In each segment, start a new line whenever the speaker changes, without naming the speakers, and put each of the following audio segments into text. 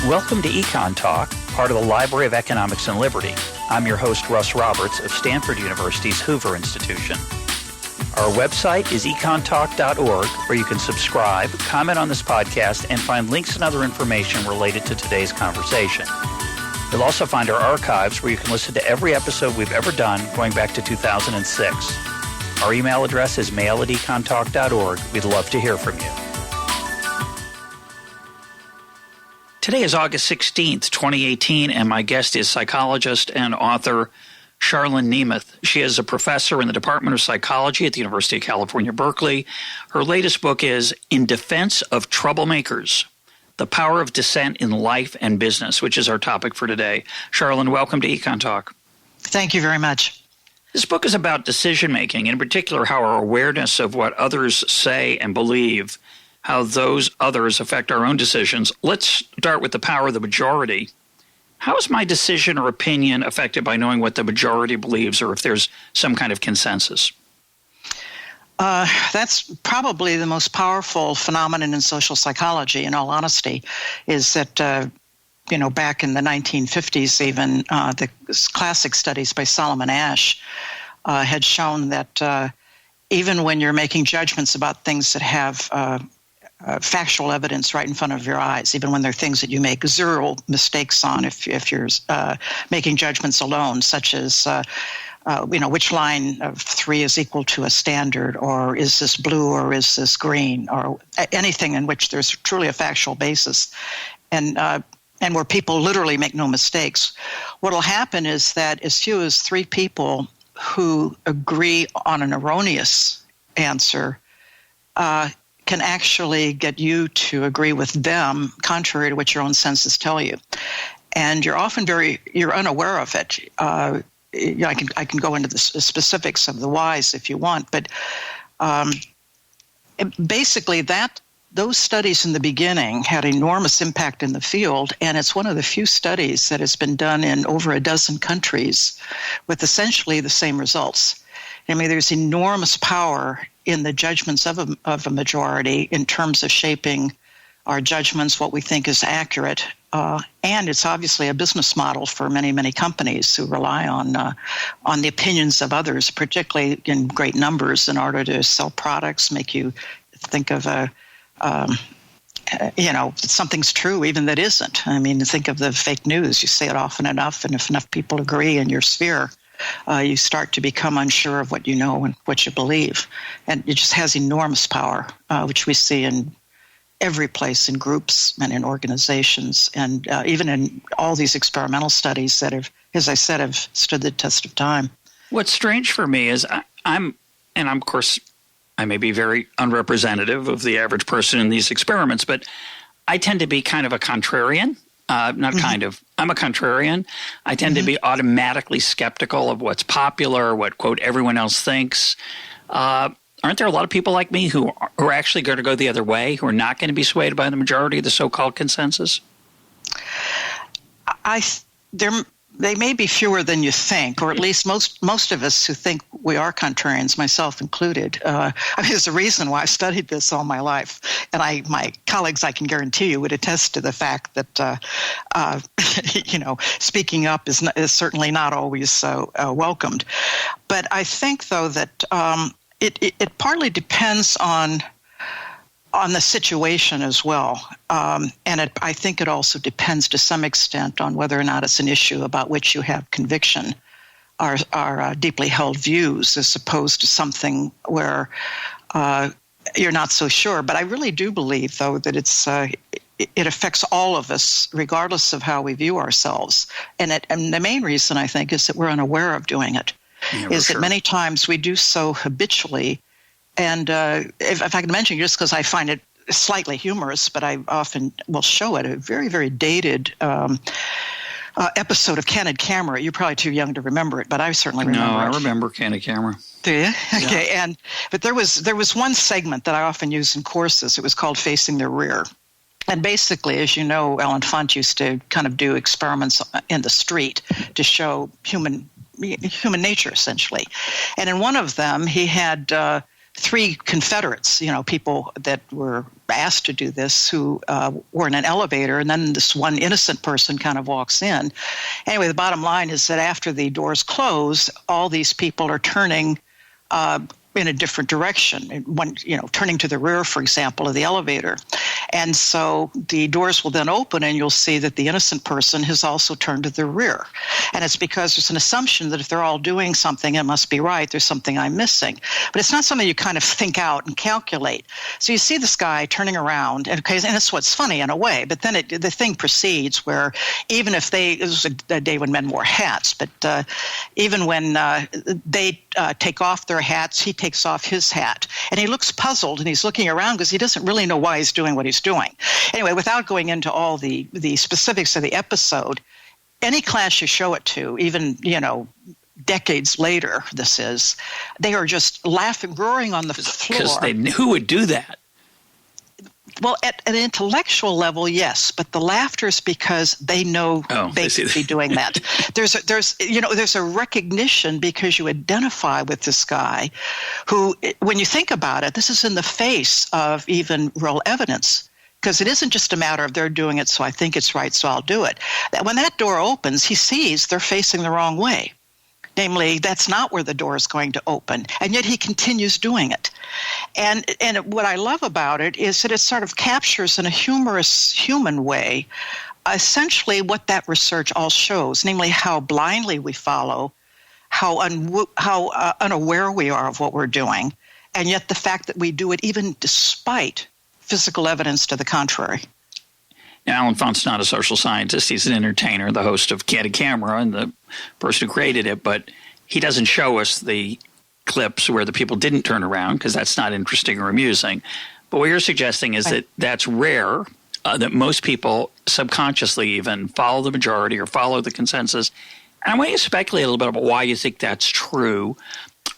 Welcome to Econ Talk, part of the Library of Economics and Liberty. I'm your host, Russ Roberts of Stanford University's Hoover Institution. Our website is econtalk.org, where you can subscribe, comment on this podcast, and find links and other information related to today's conversation. You'll also find our archives, where you can listen to every episode we've ever done going back to 2006. Our email address is mail@econtalk.org. We'd love to hear from you. Today is August 16th, 2018, and my guest is psychologist and author Charlene Nemeth. She is a professor in the Department of Psychology at the University of California, Berkeley. Her latest book is In Defense of Troublemakers, The Power of Dissent in Life and Business, which is our topic for today. Charlene, welcome to Econ Talk.
Thank you very much.
This book is about decision-making, in particular how our awareness of what others say and believe, how those others affect our own decisions. Let's start with the power of the majority. How is my decision or opinion affected by knowing what the majority believes, or if there's some kind of consensus?
That's probably the most powerful phenomenon in social psychology, in all honesty, is that, back in the 1950s even, the classic studies by Solomon Asch had shown that even when you're making judgments about things that have factual evidence right in front of your eyes, even when they're things that you make zero mistakes on if you're making judgments alone, such as, which line of 3 is equal to a standard, or is this blue or is this green, or anything in which there's truly a factual basis, and where people literally make no mistakes. What will happen is that as few as 3 people who agree on an erroneous answer can actually get you to agree with them, contrary to what your own senses tell you. And you're often you're unaware of it. I can go into the specifics of the whys if you want, but basically those studies in the beginning had enormous impact in the field, and it's one of the few studies that has been done in over a dozen countries with essentially the same results. I mean, there's enormous power in the judgments of a majority in terms of shaping our judgments, what we think is accurate, and it's obviously a business model for many, many companies who rely on the opinions of others, particularly in great numbers, in order to sell products, make you think of something's true even that isn't. I mean, think of the fake news. You say it often enough, and if enough people agree in your sphere, you start to become unsure of what you know and what you believe. And it just has enormous power, which we see in every place, in groups and in organizations, and even in all these experimental studies that have, as I said, have stood the test of time. What's strange for me is I'm of course, I may be very unrepresentative of the average person in these experiments, but I tend to be kind of a contrarian. I'm a contrarian. I tend to be automatically skeptical of what's popular, what, quote, everyone else thinks. Aren't there a lot of people like me who are actually going to go the other way, who are not going to be swayed by the majority of the so-called consensus? They may be fewer than you think, or at least most of us who think we are contrarians, myself included. There's a reason why I've studied this all my life, and my colleagues, I can guarantee you, would attest to the fact that speaking up is certainly not always welcomed. But I think, though, that it partly depends on the situation as well. I think it also depends to some extent on whether or not it's an issue about which you have conviction, are deeply held views, as opposed to something where you're not so sure. But I really do believe, though, that it affects all of us, regardless of how we view ourselves. And the main reason, I think, is that we're unaware of doing it. Yeah, that many times we do so habitually. And if I can mention, just because I find it slightly humorous, but I often will show it, a very, very dated episode of Candid Camera. You're probably too young to remember it, but I certainly remember it.
No, I remember Candid Camera.
Do you? Okay. Yeah. But there was one segment that I often use in courses. It was called Facing the Rear. And basically, as you know, Alan Funt used to kind of do experiments in the street to show human nature, essentially. And in one of them, he had three Confederates, people that were asked to do this who were in an elevator, and then this one innocent person kind of walks in. Anyway, the bottom line is that after the doors close, all these people are turning in a different direction, turning to the rear, for example, of the elevator. And so the doors will then open, and you'll see that the innocent person has also turned to the rear. And it's because there's an assumption that if they're all doing something, it must be right, there's something I'm missing. But it's not something you kind of think out and calculate. So you see this guy turning around, and that's what's funny in a way, but then the thing proceeds where even if it was a day when men wore hats, but even when they take off their hats, he takes off his hat. And he looks puzzled, and he's looking around because he doesn't really know why he's doing what he's doing. Anyway, without going into all the specifics of the episode, any class you show it to, even, decades later, they are just laughing, roaring on the floor.
Because who would do that?
Well, at an intellectual level, yes, but the laughter is because they know they should be doing that. There's a recognition because you identify with this guy who, when you think about it, this is in the face of even real evidence. Because it isn't just a matter of they're doing it, so I think it's right, so I'll do it. When that door opens, he sees they're facing the wrong way. Namely, that's not where the door is going to open, and yet he continues doing it. And what I love about it is that it sort of captures in a humorous, human way essentially what that research all shows, namely how blindly we follow, how unaware we are of what we're doing, and yet the fact that we do it even despite physical evidence to the contrary.
Now, Alan Funt's not a social scientist. He's an entertainer, the host of Candid Camera, and the person who created it. But he doesn't show us the clips where the people didn't turn around because that's not interesting or amusing. But what you're suggesting is that that's rare, that most people subconsciously even follow the majority or follow the consensus. And I want you to speculate a little bit about why you think that's true,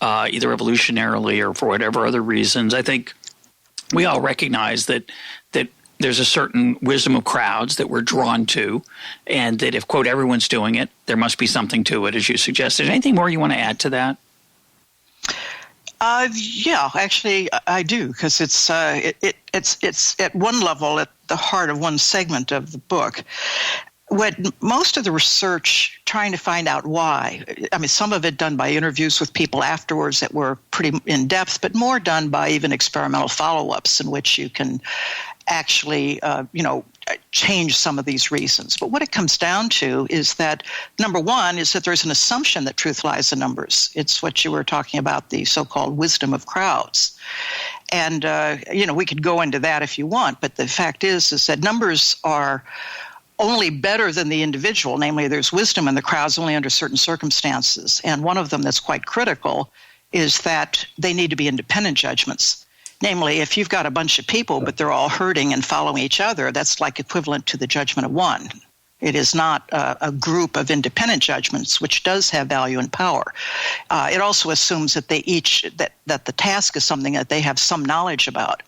either evolutionarily or for whatever other reasons. I think we all recognize that there's a certain wisdom of crowds that we're drawn to, and that if, quote, everyone's doing it, there must be something to it, as you suggested. Anything more you want to add to that?
Yeah, actually, I do, because it's at one level at the heart of one segment of the book. What most of the research trying to find out why, some of it done by interviews with people afterwards that were pretty in-depth, but more done by even experimental follow-ups in which you can actually, change some of these reasons. But what it comes down to is that, number one, is that there's an assumption that truth lies in numbers. It's what you were talking about, the so-called wisdom of crowds. And, we could go into that if you want, but the fact is that numbers are only better than the individual. Namely, there's wisdom in the crowds only under certain circumstances. And one of them that's quite critical is that they need to be independent judgments. Namely, if you've got a bunch of people, but they're all herding and following each other, that's like equivalent to the judgment of one. It is not a group of independent judgments, which does have value and power. It also assumes that that the task is something that they have some knowledge about.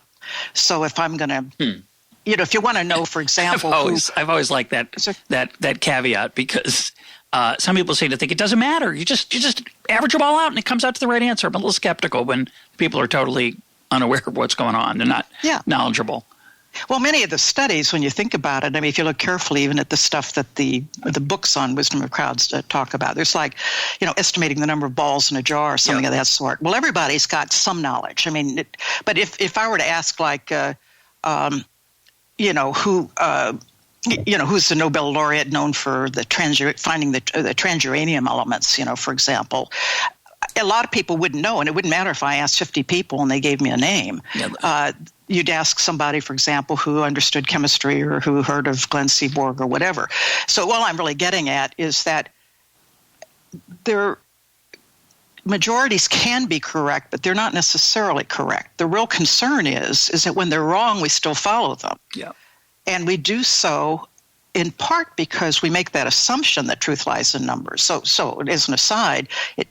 So if I'm going to, if you want to know, for example,
I've always liked that caveat, because some people seem to think it doesn't matter. You just average them all out and it comes out to the right answer. I'm a little skeptical when people are totally unaware of what's going on. They're not knowledgeable.
Well, many of the studies, when you think about it, if you look carefully even at the stuff that the books on wisdom of crowds talk about, there's estimating the number of balls in a jar or something of that sort. Well, everybody's got some knowledge. But if I were to ask, who's the Nobel laureate known for finding the transuranium elements, for example, a lot of people wouldn't know, and it wouldn't matter if I asked 50 people and they gave me a name. You'd ask somebody, for example, who understood chemistry or who heard of Glenn Seaborg or whatever. So all I'm really getting at is that majorities can be correct, but they're not necessarily correct. The real concern is that when they're wrong, we still follow them.
Yeah.
And we do so in part because we make that assumption that truth lies in numbers. So as an aside, it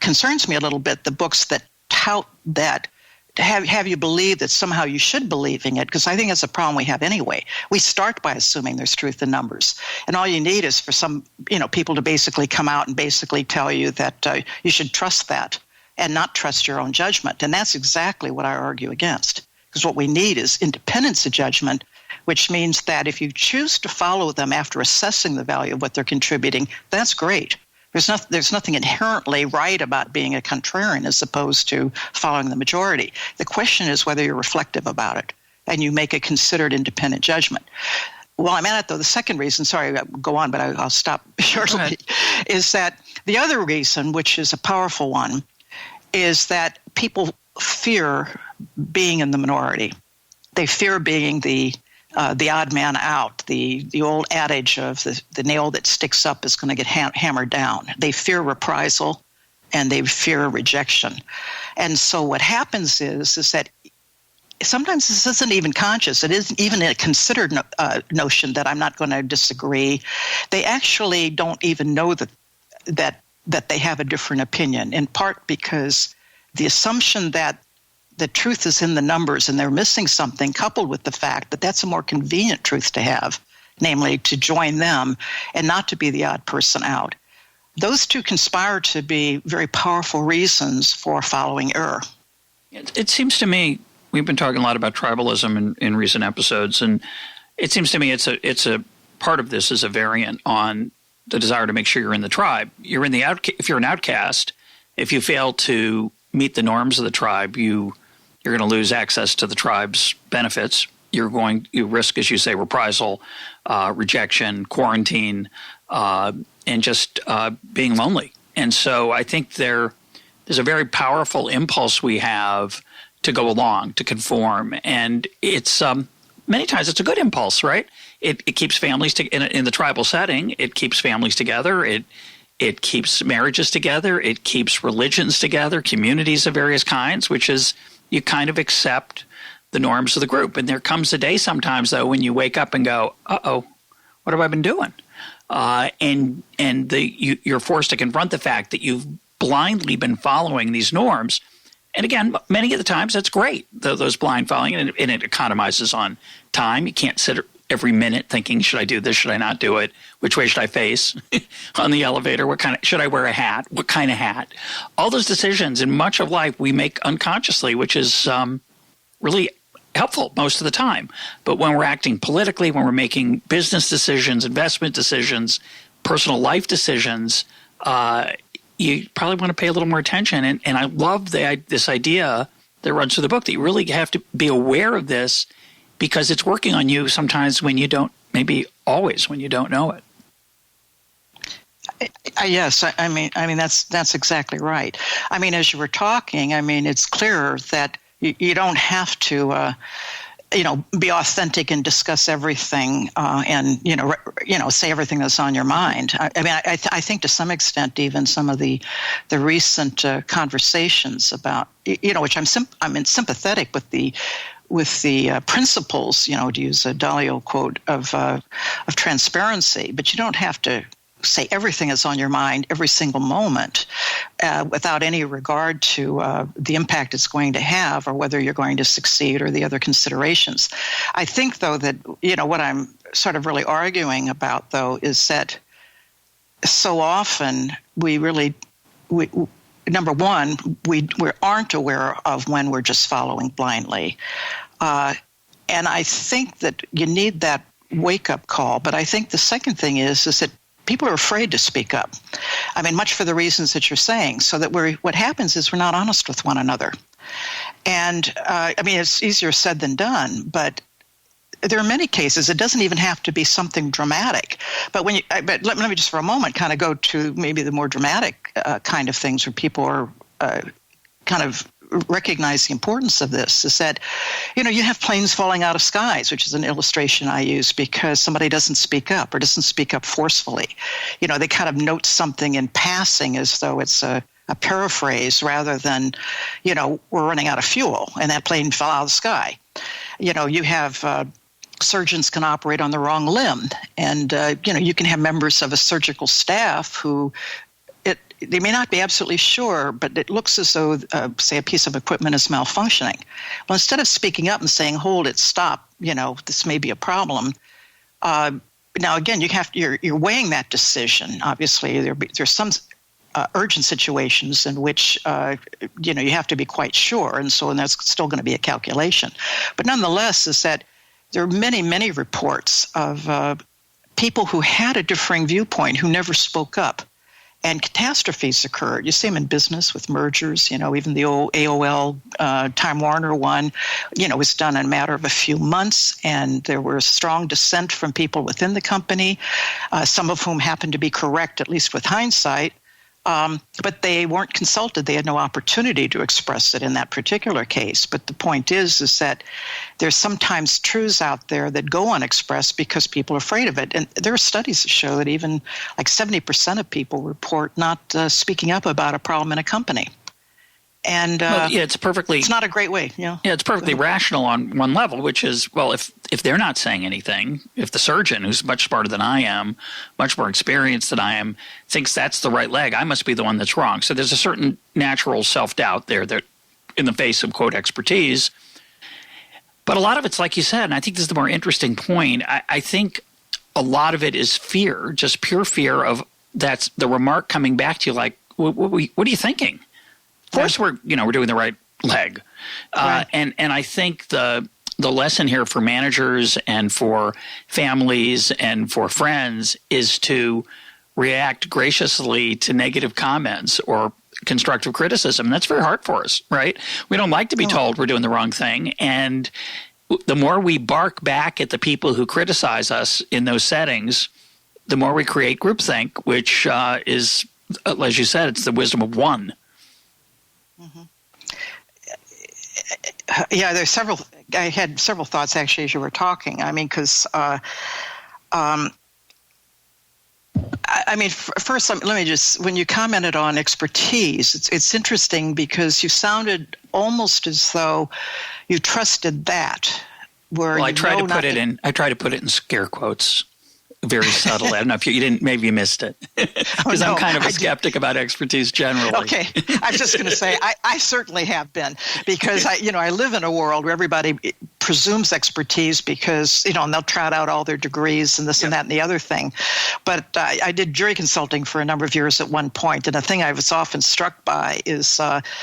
concerns me a little bit, the books that tout that, have you believe that somehow you should believing it, because I think that's a problem we have anyway. We start by assuming there's truth in numbers. And all you need is for some people to basically come out and basically tell you that you should trust that. and not trust your own judgment. And that's exactly what I argue against. Because what we need is independence of judgment, which means that if you choose to follow them after assessing the value of what they're contributing, that's great. There's nothing inherently right about being a contrarian as opposed to following the majority. The question is whether you're reflective about it and you make a considered independent judgment. While I'm at it, though, the second reason, sorry, I'll go on, but I'll stop shortly, is that the other reason, which is a powerful one, is that people fear being in the minority. They fear being the odd man out. The old adage of the nail that sticks up is going to get hammered down. They fear reprisal, and they fear rejection. And so what happens is that sometimes this isn't even conscious. It isn't even a considered notion that I'm not going to disagree. They actually don't even know that they have a different opinion, in part because the assumption that the truth is in the numbers and they're missing something, coupled with the fact that that's a more convenient truth to have, namely to join them and not to be the odd person out. Those two conspire to be very powerful reasons for following error.
It seems to me, we've been talking a lot about tribalism in recent episodes, and it seems to me it's a part of this is a variant on the desire to make sure you're in the tribe. You're in the if you're an outcast, if you fail to meet the norms of the tribe, you're going to lose access to the tribe's benefits. You risk, as you say, reprisal, rejection, quarantine, and just being lonely. And so I think there's a very powerful impulse we have to go along, to conform. And it's many times it's a good impulse, right? It keeps families in the tribal setting. It keeps families together. It keeps marriages together. It keeps religions together, communities of various kinds, which is you kind of accept the norms of the group. And there comes a day sometimes, though, when you wake up and go, uh-oh, what have I been doing? And you're forced to confront the fact that you've blindly been following these norms. And again, many of the times that's great, those blind following, and it economizes on time. You can't sit every minute thinking, should I do this, should I not do it? Which way should I face on the elevator? Should I wear a hat? What kind of hat? All those decisions in much of life we make unconsciously, which is really helpful most of the time. But when we're acting politically, when we're making business decisions, investment decisions, personal life decisions, you probably want to pay a little more attention. And I love this idea that runs through the book that you really have to be aware of this because it's working on you sometimes when you don't, maybe always when you don't know it.
Yes, I mean that's exactly right. I mean, as you were talking, I mean, it's clear that you don't have to be authentic and discuss everything and say everything that's on your mind. I think to some extent even some of the recent conversations about which I'm sympathetic with the principles, to use a Dalio quote of transparency, but you don't have to say everything is on your mind every single moment without any regard to the impact it's going to have or whether you're going to succeed or the other considerations. I think, though, that what I'm sort of really arguing about, though, is that so often we number one, we aren't aware of when we're just following blindly. And I think that you need that wake-up call. But I think the second thing is that people are afraid to speak up. I mean, much for the reasons that you're saying, so that what happens is we're not honest with one another. And, it's easier said than done, but there are many cases, it doesn't even have to be something dramatic. But let me just for a moment kind of go to maybe the more dramatic kind of things where people are kind of recognize the importance of this, is that, you have planes falling out of skies, which is an illustration I use because somebody doesn't speak up or doesn't speak up forcefully. They kind of note something in passing as though it's a paraphrase rather than, we're running out of fuel and that plane fell out of the sky. You have surgeons can operate on the wrong limb and, you can have members of a surgical staff who they may not be absolutely sure, but it looks as though, say, a piece of equipment is malfunctioning. Well, instead of speaking up and saying, hold it, stop, this may be a problem. Now, again, you're weighing that decision. Obviously, there's some urgent situations in which you have to be quite sure, and that's still going to be a calculation. But nonetheless, is that there are many, many reports of people who had a differing viewpoint who never spoke up. And catastrophes occurred. You see them in business with mergers. Even the old AOL Time Warner one, was done in a matter of a few months, and there was strong dissent from people within the company, some of whom happened to be correct, at least with hindsight. But they weren't consulted. They had no opportunity to express it in that particular case. But the point is that there's sometimes truths out there that go unexpressed because people are afraid of it. And there are studies that show that even like 70% of people report not speaking up about a problem in a company. And it's not a great way.
Yeah, it's perfectly rational on one level, which is, well, if they're not saying anything, if the surgeon, who's much smarter than I am, much more experienced than I am, thinks that's the right leg, I must be the one that's wrong. So there's a certain natural self-doubt there that in the face of, quote, expertise. But a lot of it's like you said, and I think this is the more interesting point, I think a lot of it is fear, just pure fear of that's the remark coming back to you like, what are you thinking? Of course, we're doing the right leg,
right.
And I think the lesson here for managers and for families and for friends is to react graciously to negative comments or constructive criticism. And that's very hard for us, right? We don't like to be told we're doing the wrong thing, and the more we bark back at the people who criticize us in those settings, the more we create groupthink, which is, as you said, it's the wisdom of one.
Mm-hmm. Yeah, I had several thoughts actually as you were talking. I mean, because first let me just, when you commented on expertise, it's interesting because you sounded almost as though you trusted that.
Well, I try to put it in scare quotes. Very subtle. I don't know if you didn't, maybe you missed it. Because I'm kind of a skeptic about expertise generally.
Okay. I'm just going to say I certainly have been, because I live in a world where everybody presumes expertise because, and they'll trot out all their degrees and this and that and the other thing. But I did jury consulting for a number of years at one point, and the thing I was often struck by is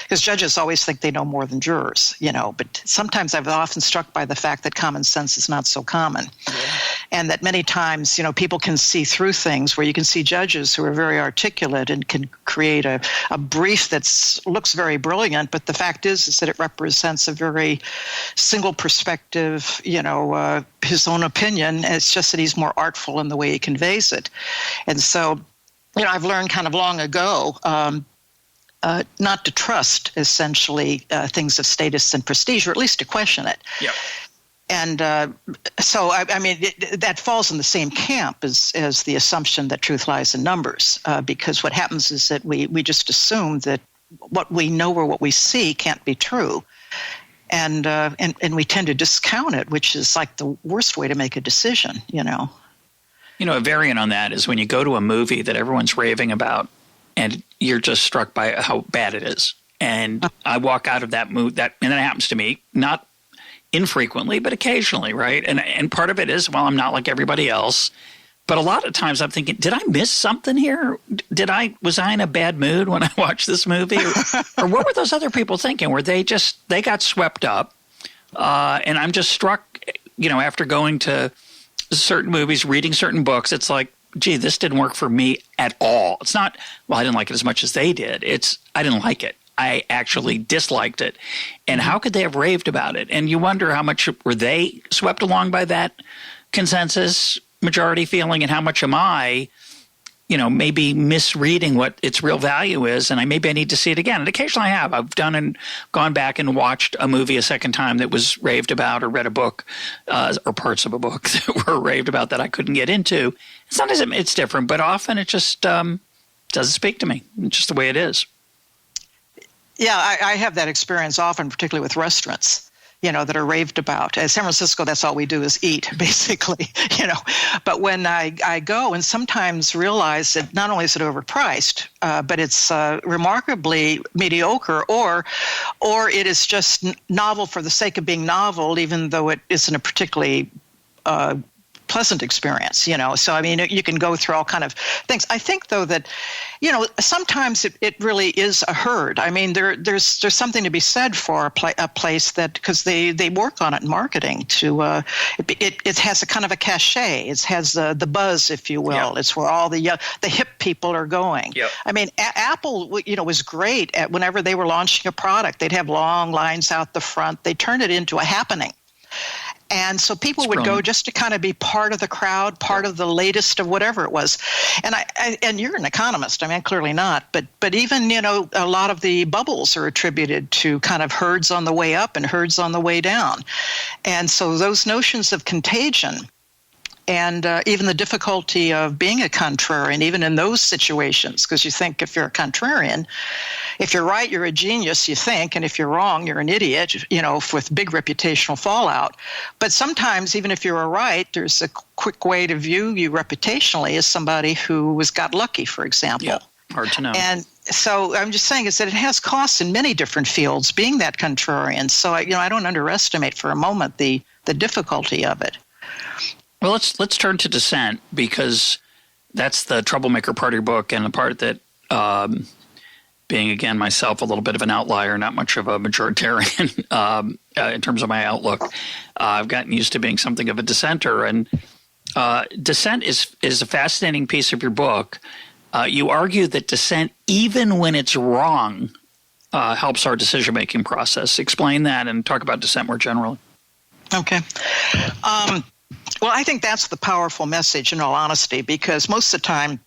because judges always think they know more than jurors, but sometimes I was often struck by the fact that common sense is not so common. Yeah. And that many times, people can see through things where you can see judges who are very articulate and can create a brief that looks very brilliant, but the fact is that it represents a very single perspective, his own opinion. It's just that he's more artful in the way he conveys it. And so, I've learned kind of long ago not to trust, essentially, things of status and prestige, or at least to question it.
Yeah.
And so, that falls in the same camp as the assumption that truth lies in numbers, because what happens is that we just assume that what we know or what we see can't be true. And we tend to discount it, which is like the worst way to make a decision,
A variant on that is when you go to a movie that everyone's raving about and you're just struck by how bad it is. And I walk out of that movie, and that happens to me, not infrequently, but occasionally, right? And part of it is, well, I'm not like everybody else. But a lot of times I'm thinking, did I miss something here? Was I in a bad mood when I watched this movie? Or what were those other people thinking? Were they got swept up? And I'm just struck, after going to certain movies, reading certain books, it's like, gee, this didn't work for me at all. It's not, well, I didn't like it as much as they did. I didn't like it. I actually disliked it. And how could they have raved about it? And you wonder how much were they swept along by that consensus majority feeling, and how much am I, maybe misreading what its real value is, and maybe I need to see it again. And occasionally I have. I've done and gone back and watched a movie a second time that was raved about, or read a book or parts of a book that were raved about that I couldn't get into. Sometimes it's different, but often it just doesn't speak to me. It's just the way it is.
Yeah, I have that experience often, particularly with restaurants, that are raved about. At San Francisco, that's all we do is eat, basically, But when I go and sometimes realize that not only is it overpriced, but it's remarkably mediocre, or it is just novel for the sake of being novel, even though it isn't a particularly pleasant experience, So, I mean, you can go through all kind of things. I think, though, that, sometimes it really is a herd. I mean, there's something to be said for a place that, because they work on it in marketing to, it has a kind of a cachet. It has the buzz, if you will. Yep. It's where all the hip people are going. Yep. I mean, Apple, was great at whenever they were launching a product. They'd have long lines out the front. They turned it into a happening. And so people would go just to kind of be part of the crowd, part of the latest of whatever it was. And and you're an economist. I mean, clearly not. But even, a lot of the bubbles are attributed to kind of herds on the way up and herds on the way down. And so those notions of contagion and even the difficulty of being a contrarian, even in those situations, because you think if you're a contrarian, if you're right, you're a genius, you think, and if you're wrong, you're an idiot, with big reputational fallout. But sometimes, even if you're right, there's a quick way to view you reputationally as somebody who got lucky, for example.
Yeah, hard to know.
And so I'm just saying is that it has costs in many different fields, being that contrarian. So, I don't underestimate for a moment the difficulty of it.
Well, let's turn to dissent, because that's the troublemaker part of your book, and the part that, being again myself a little bit of an outlier, not much of a majoritarian in terms of my outlook, I've gotten used to being something of a dissenter. And dissent is a fascinating piece of your book. You argue that dissent, even when it's wrong, helps our decision-making process. Explain that and talk about dissent more generally.
Okay. Well, I think that's the powerful message, in all honesty, because most of the time,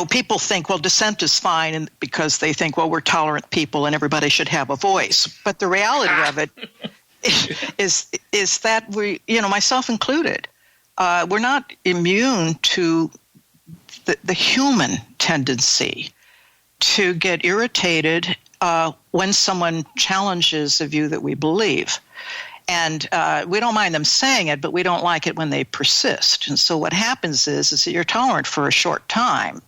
people think, well, dissent is fine, and because they think, well, we're tolerant people and everybody should have a voice. But the reality of it is that we, myself included, we're not immune to the human tendency to get irritated when someone challenges a view that we believe. And we don't mind them saying it, but we don't like it when they persist. And so what happens is that you're tolerant for a short time.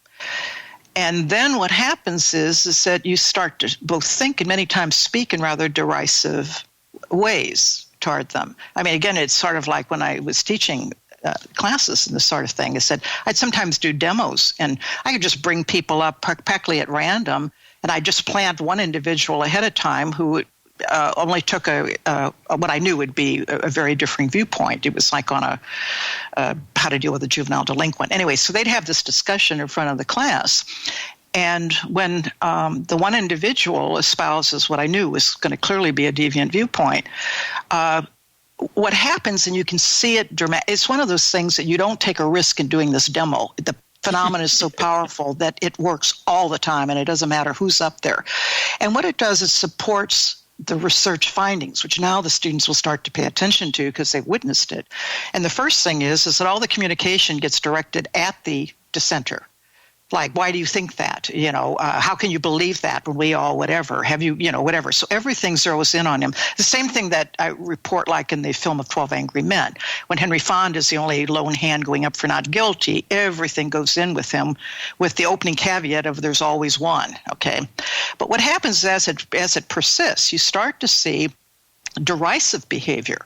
And then what happens is that you start to both think and many times speak in rather derisive ways toward them. I mean, again, it's sort of like when I was teaching classes and this sort of thing. I said I'd sometimes do demos, and I could just bring people up practically at random, and I just planned one individual ahead of time who only took what I knew would be a very differing viewpoint. It was like on how to deal with a juvenile delinquent. Anyway, so they'd have this discussion in front of the class. And when the one individual espouses what I knew was going to clearly be a deviant viewpoint, what happens, and you can see it it's one of those things that you don't take a risk in doing this demo. The phenomenon is so powerful that it works all the time, and it doesn't matter who's up there. And what it does is supports the research findings, which now the students will start to pay attention to because they've witnessed it. And the first thing is that all the communication gets directed at the dissenter. Like, why do you think that? How can you believe that when we all whatever? Have you, whatever. So everything zeroes in on him. The same thing that I report like in the film of 12 Angry Men. When Henry Fonda is the only lone hand going up for not guilty, everything goes in with him with the opening caveat of there's always one, okay? But what happens as it persists, you start to see derisive behavior.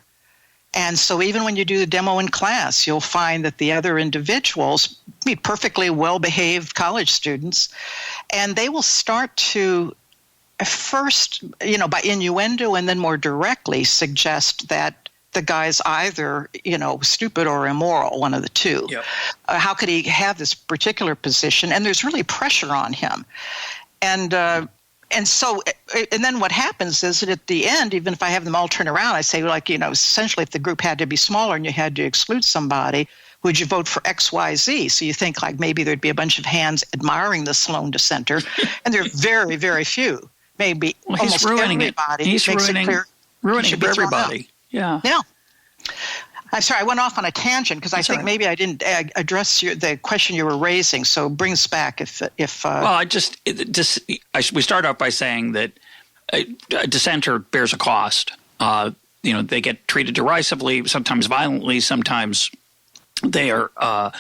And so even when you do the demo in class, you'll find that the other individuals, perfectly well-behaved college students, and they will start to first, by innuendo and then more directly suggest that the guy's either, stupid or immoral, one of the two. Yep. How could he have this particular position? And there's really pressure on him. And so, and then what happens is that at the end, even if I have them all turn around, I say, essentially if the group had to be smaller and you had to exclude somebody, would you vote for X, Y, Z? So you think like maybe there'd be a bunch of hands admiring the lone dissenter, and there are very, very few. Maybe almost everybody.
He's ruining it for everybody. Yeah.
Yeah. I'm sorry, I went off on a tangent because I think maybe I didn't address the question you were raising. So bring us back if.
Well, we start off by saying that a dissenter bears a cost. They get treated derisively, sometimes violently, sometimes they are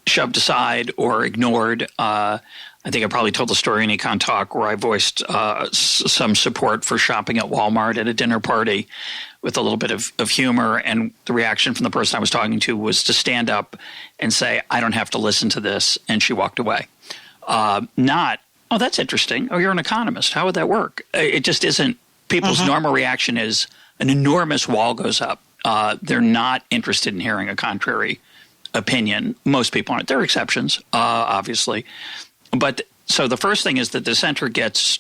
shoved aside or ignored. I think I probably told the story in Econ Talk where I voiced some support for shopping at Walmart at a dinner party, with a little bit of humor. And the reaction from the person I was talking to was to stand up and say, I don't have to listen to this. And she walked away. Not, oh, that's interesting. Oh, you're an economist. How would that work? It just isn't. People's normal reaction is an enormous wall goes up. They're not interested in hearing a contrary opinion. Most people aren't. There are exceptions, obviously. But so the first thing is that the dissenter gets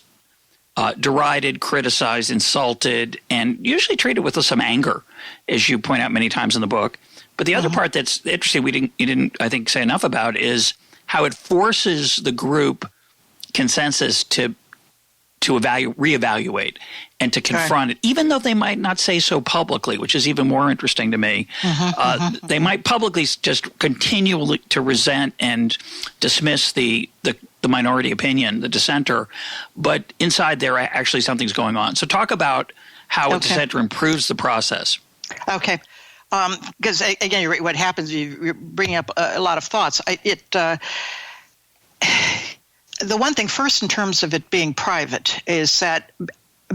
derided, criticized, insulted, and usually treated with some anger, as you point out many times in the book. But the other part that's interesting, you didn't, I think, say enough about is how it forces the group consensus to reevaluate and to confront it, even though they might not say so publicly, which is even more interesting to me. They might publicly just continue to resent and dismiss the minority opinion, the dissenter, but inside there actually something's going on. So talk about how a dissenter improves the process.
Okay. Because, again, you're right, what happens, you're bringing up a lot of thoughts. The one thing first in terms of it being private is that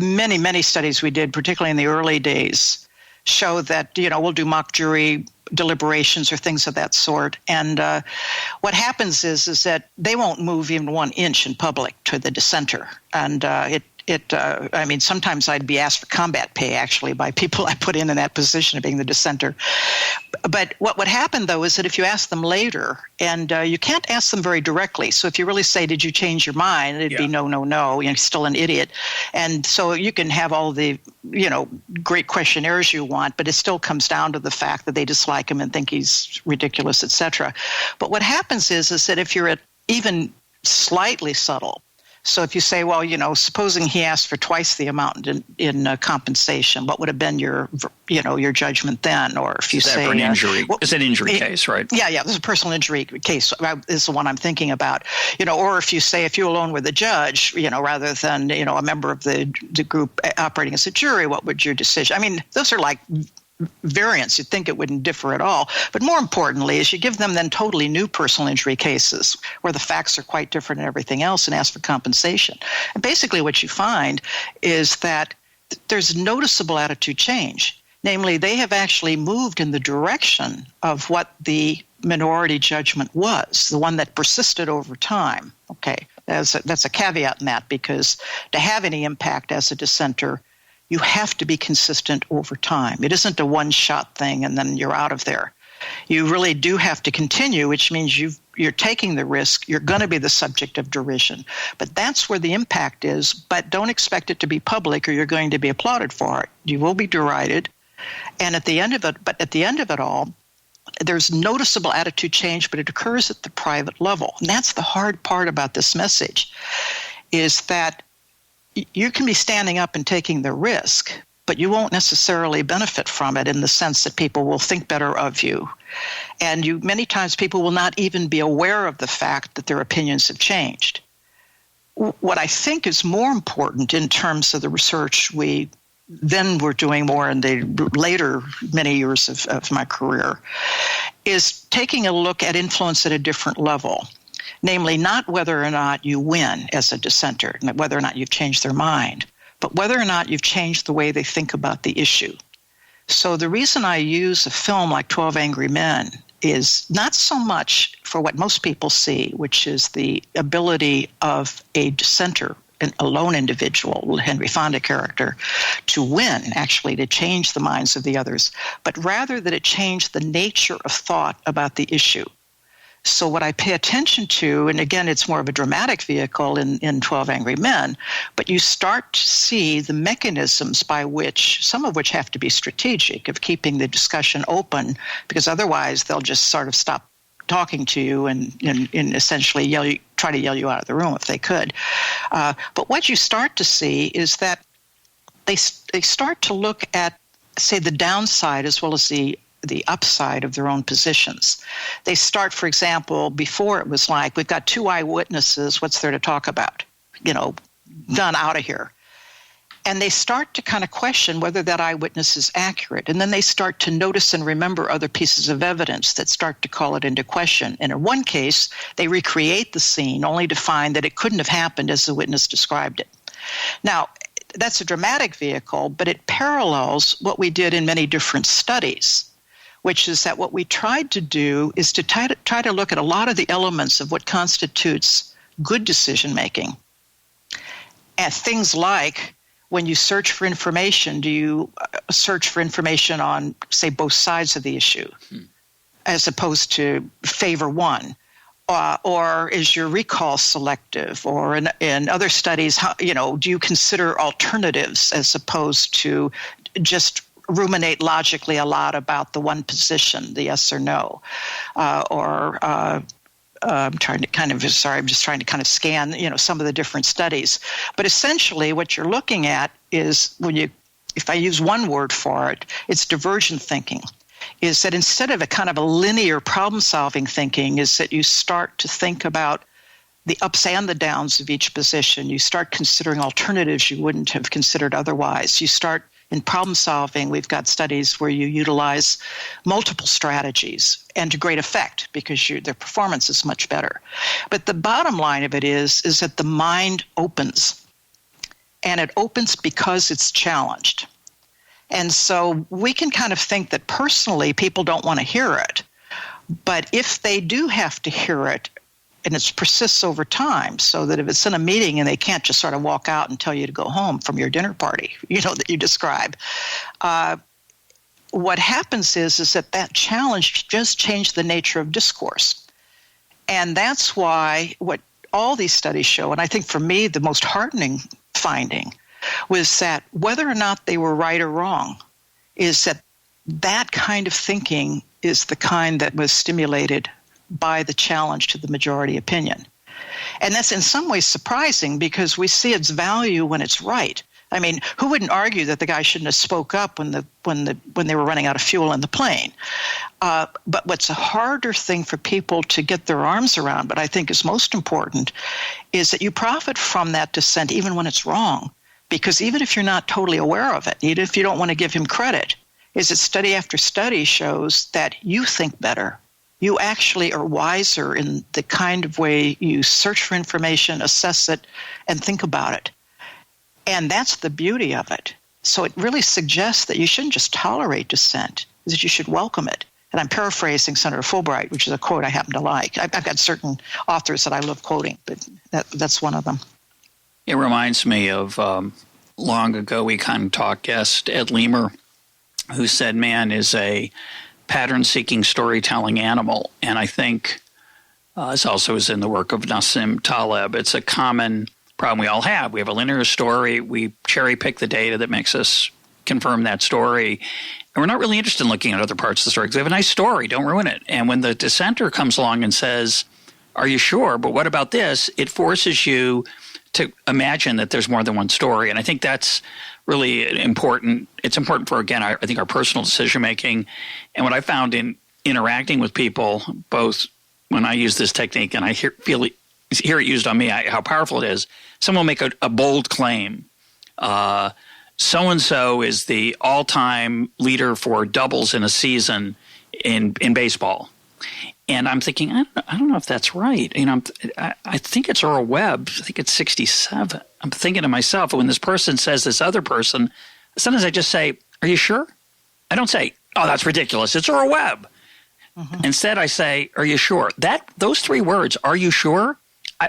many, many studies we did, particularly in the early days, show that, we'll do mock jury deliberations or things of that sort. And what happens is that they won't move even 1 inch in public to the dissenter. And sometimes I'd be asked for combat pay, actually, by people I put in that position of being the dissenter. But what would happen, though, is that if you ask them later, and you can't ask them very directly. So if you really say, did you change your mind? It'd be no, you're still an idiot. And so you can have all the, great questionnaires you want, but it still comes down to the fact that they dislike him and think he's ridiculous, etc. But what happens is that if you're even slightly subtle, so if you say, well, supposing he asked for twice the amount in compensation, what would have been your judgment then? Or if you say
an injury, it's an injury case, right?
Yeah, this is a personal injury case. Is the one I'm thinking about. Or if you say, if you alone were the judge, rather than a member of the group operating as a jury, what would your decision? I mean, those are like variants. You'd think it wouldn't differ at all. But more importantly is you give them then totally new personal injury cases where the facts are quite different and everything else and ask for compensation. And basically what you find is that there's noticeable attitude change. Namely, they have actually moved in the direction of what the minority judgment was, the one that persisted over time. Okay, that's a caveat in that, because to have any impact as a dissenter, you have to be consistent over time. It isn't a one-shot thing and then you're out of there. You really do have to continue, which means you're taking the risk. You're going to be the subject of derision. But that's where the impact is. But don't expect it to be public or you're going to be applauded for it. You will be derided. And at the end of it all, there's noticeable attitude change, but it occurs at the private level. And that's the hard part about this message, is that you can be standing up and taking the risk, but you won't necessarily benefit from it in the sense that people will think better of you. And many times people will not even be aware of the fact that their opinions have changed. What I think is more important in terms of the research we then were doing more in the later many years of my career is taking a look at influence at a different level. Namely, not whether or not you win as a dissenter, whether or not you've changed their mind, but whether or not you've changed the way they think about the issue. So the reason I use a film like 12 Angry Men is not so much for what most people see, which is the ability of a dissenter, a lone individual, Henry Fonda character, to win, actually, to change the minds of the others, but rather that it changed the nature of thought about the issue. So what I pay attention to, and again, it's more of a dramatic vehicle in 12 Angry Men, but you start to see the mechanisms by which, some of which have to be strategic, of keeping the discussion open, because otherwise they'll just sort of stop talking to you and essentially try to yell you out of the room if they could. But what you start to see is that they start to look at, say, the downside as well as the upside of their own positions. They start, for example, before it was like, we've got 2 eyewitnesses, what's there to talk about? Done, out of here. And they start to kind of question whether that eyewitness is accurate. And then they start to notice and remember other pieces of evidence that start to call it into question. And in one case, they recreate the scene only to find that it couldn't have happened as the witness described it. Now, that's a dramatic vehicle, but it parallels what we did in many different studies, which is that what we tried to do is to try to look at a lot of the elements of what constitutes good decision-making. And things like, when you search for information, do you search for information on, say, both sides of the issue, as opposed to favor one? Or is your recall selective? Or in other studies, do you consider alternatives as opposed to just ruminate logically a lot about the one position, the yes or no? I'm just trying to kind of scan, some of the different studies. But essentially what you're looking at is, if I use one word for it, it's divergent thinking. Is that instead of a kind of a linear problem-solving thinking, is that you start to think about the ups and the downs of each position. You start considering alternatives you wouldn't have considered otherwise. You start in problem-solving. We've got studies where you utilize multiple strategies and to great effect because their performance is much better. But the bottom line of it is that the mind opens, and it opens because it's challenged. And so we can kind of think that personally people don't want to hear it. But if they do have to hear it, and it persists over time, so that if it's in a meeting and they can't just sort of walk out and tell you to go home from your dinner party, that you describe, what happens is that challenge just changed the nature of discourse. And that's why what all these studies show, and I think for me the most heartening finding, was that whether or not they were right or wrong, is that kind of thinking is the kind that was stimulated by the challenge to the majority opinion. And that's in some ways surprising because we see its value when it's right. I mean, who wouldn't argue that the guy shouldn't have spoke up when they were running out of fuel in the plane? But what's a harder thing for people to get their arms around, but I think is most important, is that you profit from that dissent even when it's wrong. Because even if you're not totally aware of it, even if you don't want to give him credit, is that study after study shows that you think better. You actually are wiser in the kind of way you search for information, assess it, and think about it. And that's the beauty of it. So it really suggests that you shouldn't just tolerate dissent, that you should welcome it. And I'm paraphrasing Senator Fulbright, which is a quote I happen to like. I've got certain authors that I love quoting, but that's one of them.
It reminds me of long ago Econ Talk guest Ed Leamer, who said man is a pattern-seeking storytelling animal. And I think this also is in the work of Nassim Taleb. It's a common problem we all have. We have a linear story. We cherry-pick the data that makes us confirm that story. And we're not really interested in looking at other parts of the story because we have a nice story. Don't ruin it. And when the dissenter comes along and says, are you sure? But what about this? It forces you to imagine that there's more than one story. And I think that's really important. It's important for, again, I think our personal decision-making. And what I found in interacting with people, both when I use this technique and I hear it used on me, how powerful it is. Someone will make a bold claim. So-and-so is the all-time leader for doubles in a season in baseball. And I'm thinking, I don't know if that's right. I think it's Earl Webb. I think it's 67. I'm thinking to myself, when this person says this other person, sometimes I just say, are you sure? I don't say, oh, that's ridiculous. It's Earl Webb. Mm-hmm. Instead, I say, are you sure? Those three words, are you sure?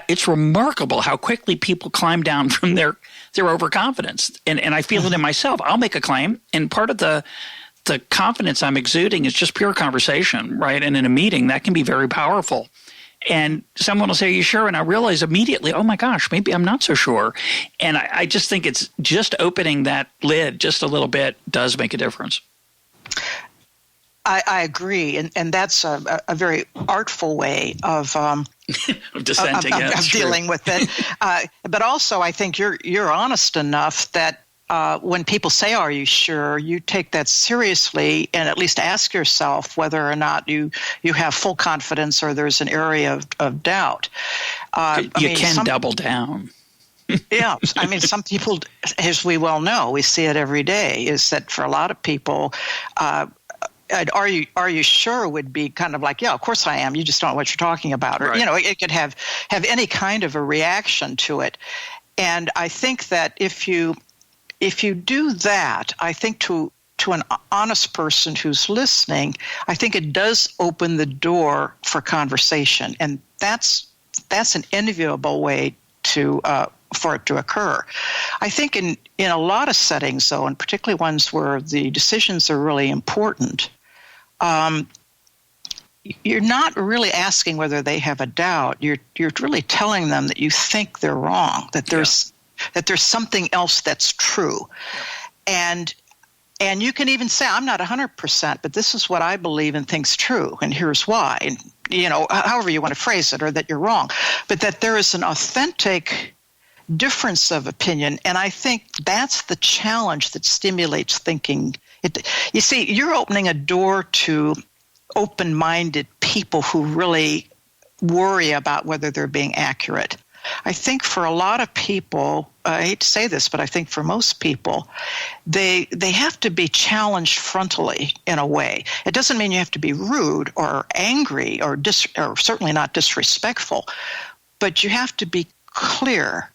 It's remarkable how quickly people climb down from their overconfidence. And I feel it in myself. I'll make a claim, and part of the confidence I'm exuding is just pure conversation, right? And in a meeting, that can be very powerful. And someone will say, are you sure? And I realize immediately, oh my gosh, maybe I'm not so sure. And I just think it's just opening that lid just a little bit does make a difference.
I agree. And that's a very artful way of
dissenting,
of dealing with it. But also, I think you're honest enough that when people say, are you sure, you take that seriously and at least ask yourself whether or not you have full confidence or there's an area of doubt.
You can double down.
Yeah. I mean, some people, as we well know, we see it every day, is that for a lot of people, are you sure would be kind of like, yeah, of course I am. You just don't know what you're talking about. Or,
right.
It could have any kind of a reaction to it. And I think that if you if you do that, I think to an honest person who's listening, I think it does open the door for conversation, and that's an inevitable way to for it to occur. I think in a lot of settings, though, and particularly ones where the decisions are really important, you're not really asking whether they have a doubt. You're really telling them that you think they're wrong, that there's something else that's true, and you can even say, I'm not 100%, but this is what I believe and think's true, and here's why. And, however you want to phrase it, or that you're wrong. But that there is an authentic difference of opinion, and I think that's the challenge that stimulates thinking. You see, you're opening a door to open-minded people who really worry about whether they're being accurate. I think for a lot of people, I hate to say this, but I think for most people, they have to be challenged frontally in a way. It doesn't mean you have to be rude or angry or certainly not disrespectful, but you have to be clear.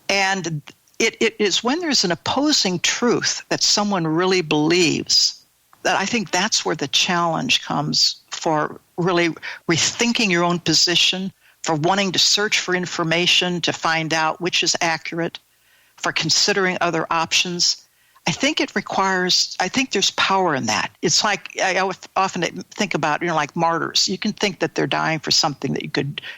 And it is when there's an opposing truth that someone really believes that I think that's where the challenge comes for really rethinking your own position, for wanting to search for information to find out which is accurate, for considering other options. I think there's power in that. It's like, I often think about, like martyrs. You can think that they're dying for something that you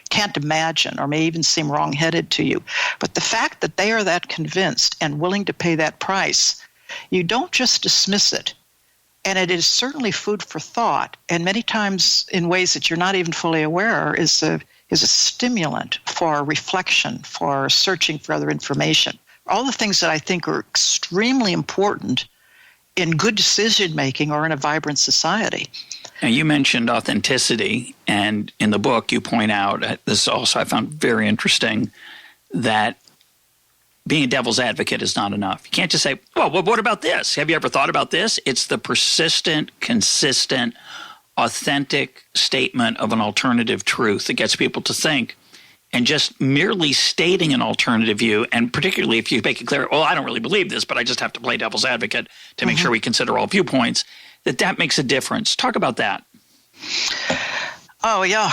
can't imagine or may even seem wrong-headed to you. But the fact that they are that convinced and willing to pay that price, you don't just dismiss it. And it is certainly food for thought, and many times in ways that you're not even fully aware is a stimulant for reflection, for searching for other information. All the things that I think are extremely important in good decision-making or in a vibrant society.
Now, you mentioned authenticity, and in the book you point out, this also I found very interesting, that being a devil's advocate is not enough. You can't just say, well, what about this? Have you ever thought about this? It's the persistent, consistent, authentic statement of an alternative truth that gets people to think. And just merely stating an alternative view, and particularly if you make it clear, I don't really believe this, but I just have to play devil's advocate to make sure we consider all viewpoints, that makes a difference. Talk about that.
Oh, yeah.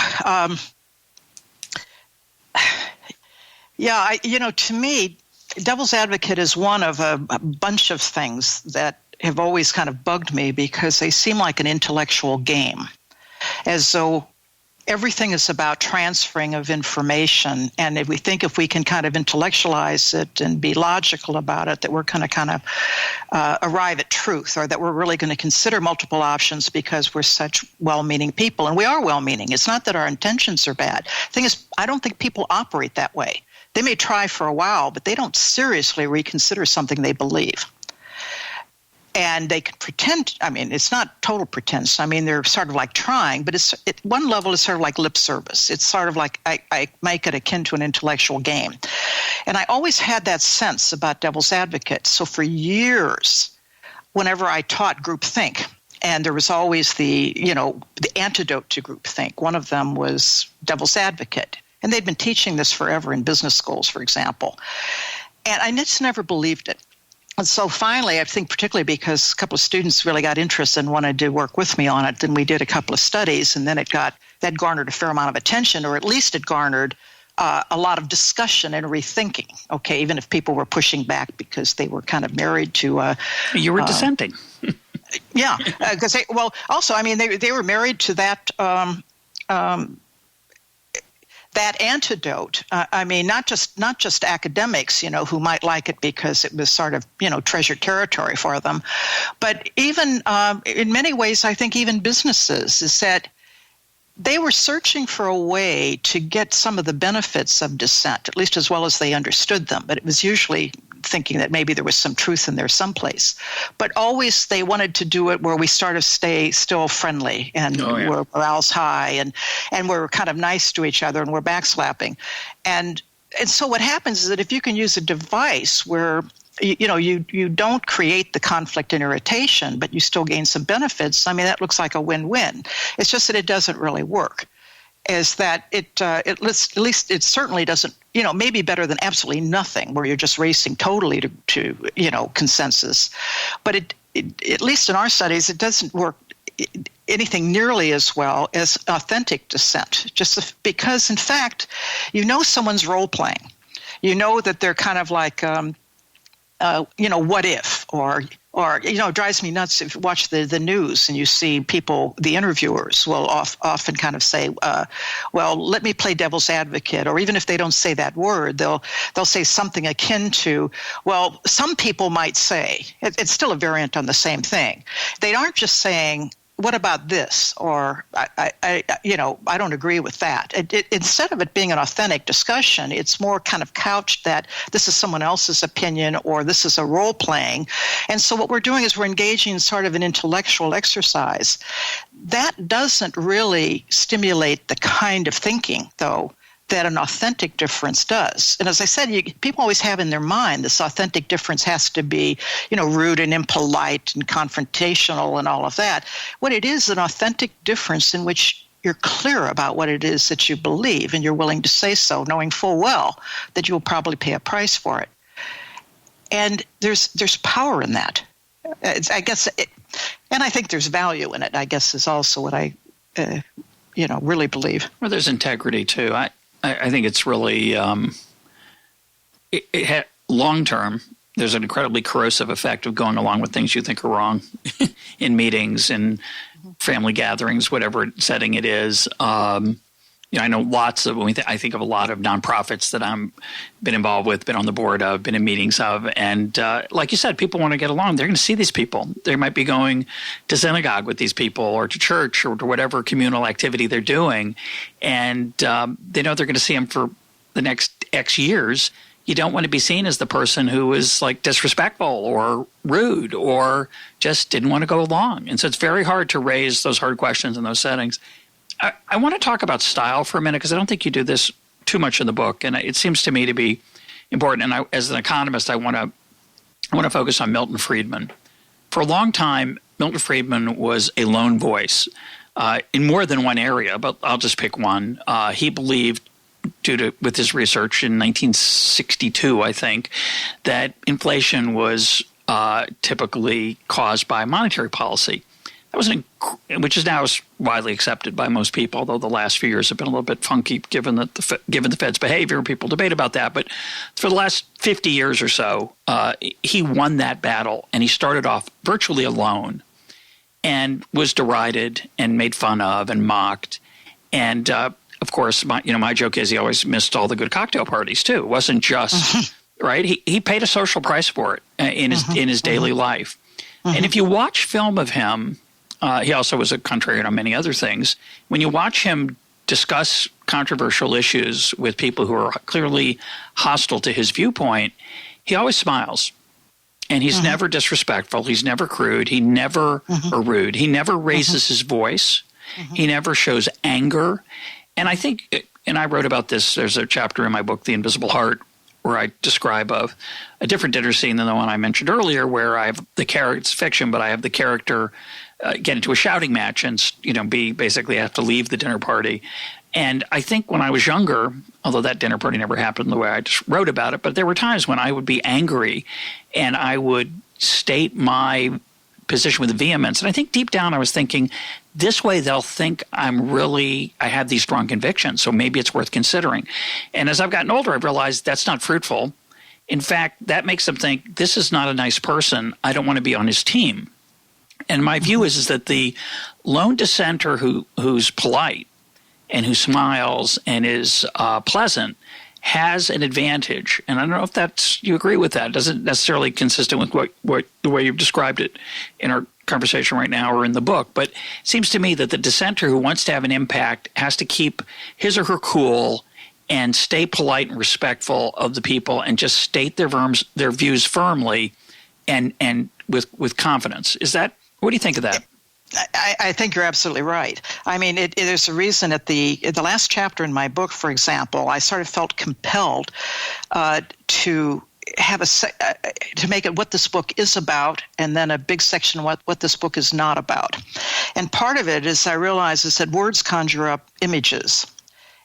To me, devil's advocate is one of a bunch of things that have always kind of bugged me because they seem like an intellectual game, as though everything is about transferring of information. And if we can kind of intellectualize it and be logical about it, that we're going to kind of arrive at truth, or that we're really going to consider multiple options because we're such well-meaning people. And we are well-meaning. It's not that our intentions are bad. The thing is, I don't think people operate that way. They may try for a while, but they don't seriously reconsider something they believe. And they can pretend. I mean, it's not total pretense. I mean, they're sort of like trying, but at one level, it's sort of like lip service. It's sort of like I make it akin to an intellectual game. And I always had that sense about devil's advocate. So for years, whenever I taught groupthink, and there was always the antidote to groupthink. One of them was devil's advocate. And they'd been teaching this forever in business schools, for example. And I just never believed it. And so finally, I think particularly because a couple of students really got interested and wanted to work with me on it, then we did a couple of studies, and then that garnered a fair amount of attention, or at least it garnered a lot of discussion and rethinking. Okay, even if people were pushing back because they were kind of married to
you were dissenting.
Yeah, because they were married to that. That antidote, not just academics, who might like it because it was sort of, treasured territory for them, but even in many ways, I think even businesses, is that they were searching for a way to get some of the benefits of dissent, at least as well as they understood them. But it was usually thinking that maybe there was some truth in there someplace. But always they wanted to do it where we sort of stay still friendly and we're morale's high and we're kind of nice to each other and we're backslapping. And so what happens is that if you can use a device where you don't create the conflict and irritation, but you still gain some benefits, that looks like a win-win. It's just that it doesn't really work. Is that at least it certainly doesn't maybe better than absolutely nothing, where you're just racing totally to consensus. But at least in our studies, it doesn't work anything nearly as well as authentic dissent, just because, in fact, someone's role-playing. You know that they're kind of like, what if, or it drives me nuts if you watch the news and you see people, the interviewers will often kind of say, well, let me play devil's advocate, or even if they don't say that word, they'll say something akin to, well, some people might say, it's still a variant on the same thing. They aren't just saying, what about this? Or I don't agree with that. Instead of it being an authentic discussion, it's more kind of couched that this is someone else's opinion or this is a role playing. And so what we're doing is we're engaging in sort of an intellectual exercise. That doesn't really stimulate the kind of thinking, though, that an authentic difference does. And as I said, people always have in their mind this authentic difference has to be, rude and impolite and confrontational and all of that. What it is, an authentic difference in which you're clear about what it is that you believe and you're willing to say so, knowing full well that you will probably pay a price for it. And there's power in that. And I think there's value in it, I guess, is also what I, really believe.
Well, there's integrity, too. I think it's really long term. There's an incredibly corrosive effect of going along with things you think are wrong in meetings and family gatherings, whatever setting it is. I know lots of I think of a lot of nonprofits that I'm been involved with, been on the board of, been in meetings of, and like you said, people want to get along. They're going to see these people. They might be going to synagogue with these people, or to church, or to whatever communal activity they're doing, and they know they're going to see them for the next X years. You don't want to be seen as the person who is like disrespectful or rude or just didn't want to go along, and so it's very hard to raise those hard questions in those settings. I want to talk about style for a minute, because I don't think you do this too much in the book, and it seems to me to be important. And as an economist, I want to focus on Milton Friedman. For a long time, Milton Friedman was a lone voice in more than one area, but I'll just pick one. He believed, with his research in 1962, I think, that inflation was typically caused by monetary policy. That was which is now widely accepted by most people, although the last few years have been a little bit funky given the Fed's behavior. People debate about that. But for the last 50 years or so, he won that battle, and he started off virtually alone and was derided and made fun of and mocked. And, of course, my joke is he always missed all the good cocktail parties, too. It wasn't just right. He paid a social price for it in his daily life. And if you watch film of him, he also was a contrarian on many other things. When you watch him discuss controversial issues with people who are clearly hostile to his viewpoint, he always smiles. And he's never disrespectful. He's never crude. He never or rude. He never raises his voice. He never shows anger. And I think, and I wrote about this, there's a chapter in my book, The Invisible Heart, where I describe a different dinner scene than the one I mentioned earlier, where I have the character, it's fiction, but I have the character get into a shouting match and, basically have to leave the dinner party. And I think when I was younger, although that dinner party never happened the way I just wrote about it, but there were times when I would be angry and I would state my position with vehemence. And I think deep down I was thinking, this way they'll think I have these strong convictions, so maybe it's worth considering. And as I've gotten older, I've realized that's not fruitful. In fact, that makes them think, this is not a nice person. I don't want to be on his team. And my view is that the lone dissenter who's polite and who smiles and is pleasant has an advantage. And I don't know if you agree with that. It doesn't necessarily consistent with what the way you've described it in our conversation right now or in the book. But it seems to me that the dissenter who wants to have an impact has to keep his or her cool and stay polite and respectful of the people and just state their views firmly and with confidence. What do you think of that?
I think you're absolutely right. I mean, there's a reason at the last chapter in my book, for example, I sort of felt compelled to have to make it what this book is about, and then a big section what this book is not about. And part of it is I realize is that words conjure up images.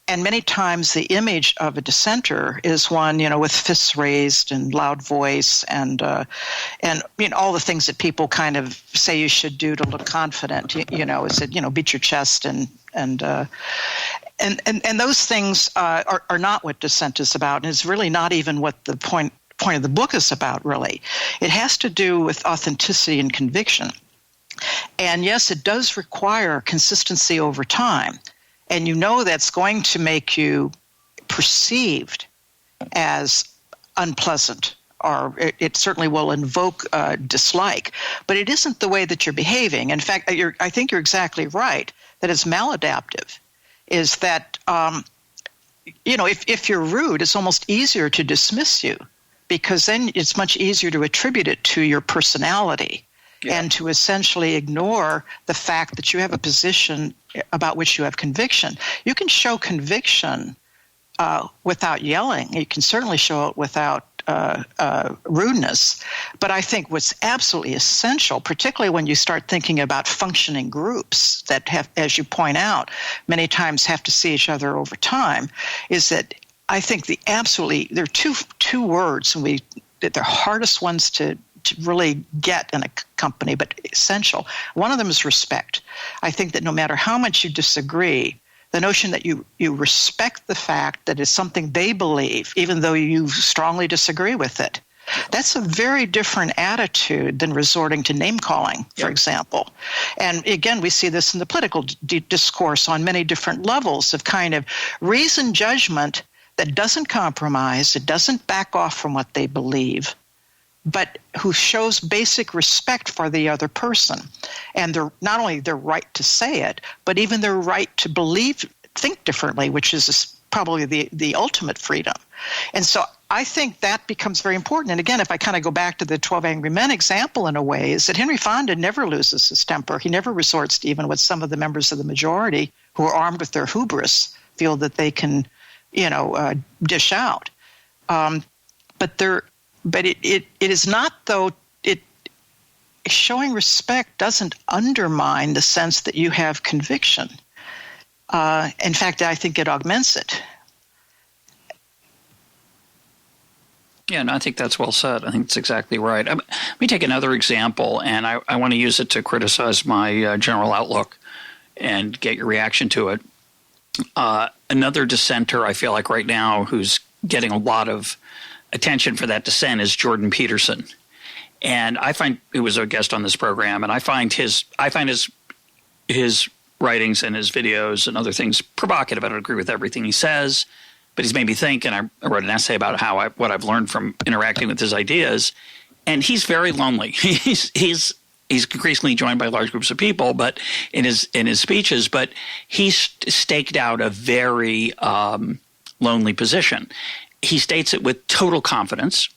And many times the image of a dissenter is one, with fists raised and loud voice and all the things that people kind of say you should do to look confident. Is it beat your chest and those things are not what dissent is about, and it's really not even what the point of the book is about. Really, it has to do with authenticity and conviction. And yes, it does require consistency over time. And that's going to make you perceived as unpleasant, or it certainly will invoke dislike. But it isn't the way that you're behaving. In fact, I think you're exactly right that it's maladaptive. Is that, if you're rude, it's almost easier to dismiss you, because then it's much easier to attribute it to your personality. Yeah. And to essentially ignore the fact that you have a position about which you have conviction. You can show conviction without yelling. You can certainly show it without rudeness. But I think what's absolutely essential, particularly when you start thinking about functioning groups that have, as you point out, many times have to see each other over time, is that I think there are two words that they're hardest ones to really get in a company, but essential. One of them is respect. I think that no matter how much you disagree, the notion that you respect the fact that it's something they believe, even though you strongly disagree with it, that's a very different attitude than resorting to name-calling, for example. And again, we see this in the political discourse on many different levels of kind of reasoned judgment that doesn't compromise, it doesn't back off from what they believe, but who shows basic respect for the other person. And not only their right to say it, but even their right to think differently, which is probably the ultimate freedom. And so I think that becomes very important. And again, if I kind of go back to the 12 Angry Men example in a way, is that Henry Fonda never loses his temper. He never resorts to even what some of the members of the majority who are armed with their hubris feel that they can, dish out. But it is not, though, showing respect doesn't undermine the sense that you have conviction. In fact, I think it augments it.
Yeah, and I think that's well said. I think that's exactly right. Let me take another example, and I want to use it to criticize my general outlook and get your reaction to it. Another dissenter, I feel like right now, who's getting a lot of attention for that dissent is Jordan Peterson. And I find he was a guest on this program, and I find his writings and his videos and other things provocative. I don't agree with everything he says, but he's made me think, and I wrote an essay about what I've learned from interacting with his ideas. And he's very lonely. He's increasingly joined by large groups of people, but in his speeches, but he's staked out a very lonely position. He states it with total confidence,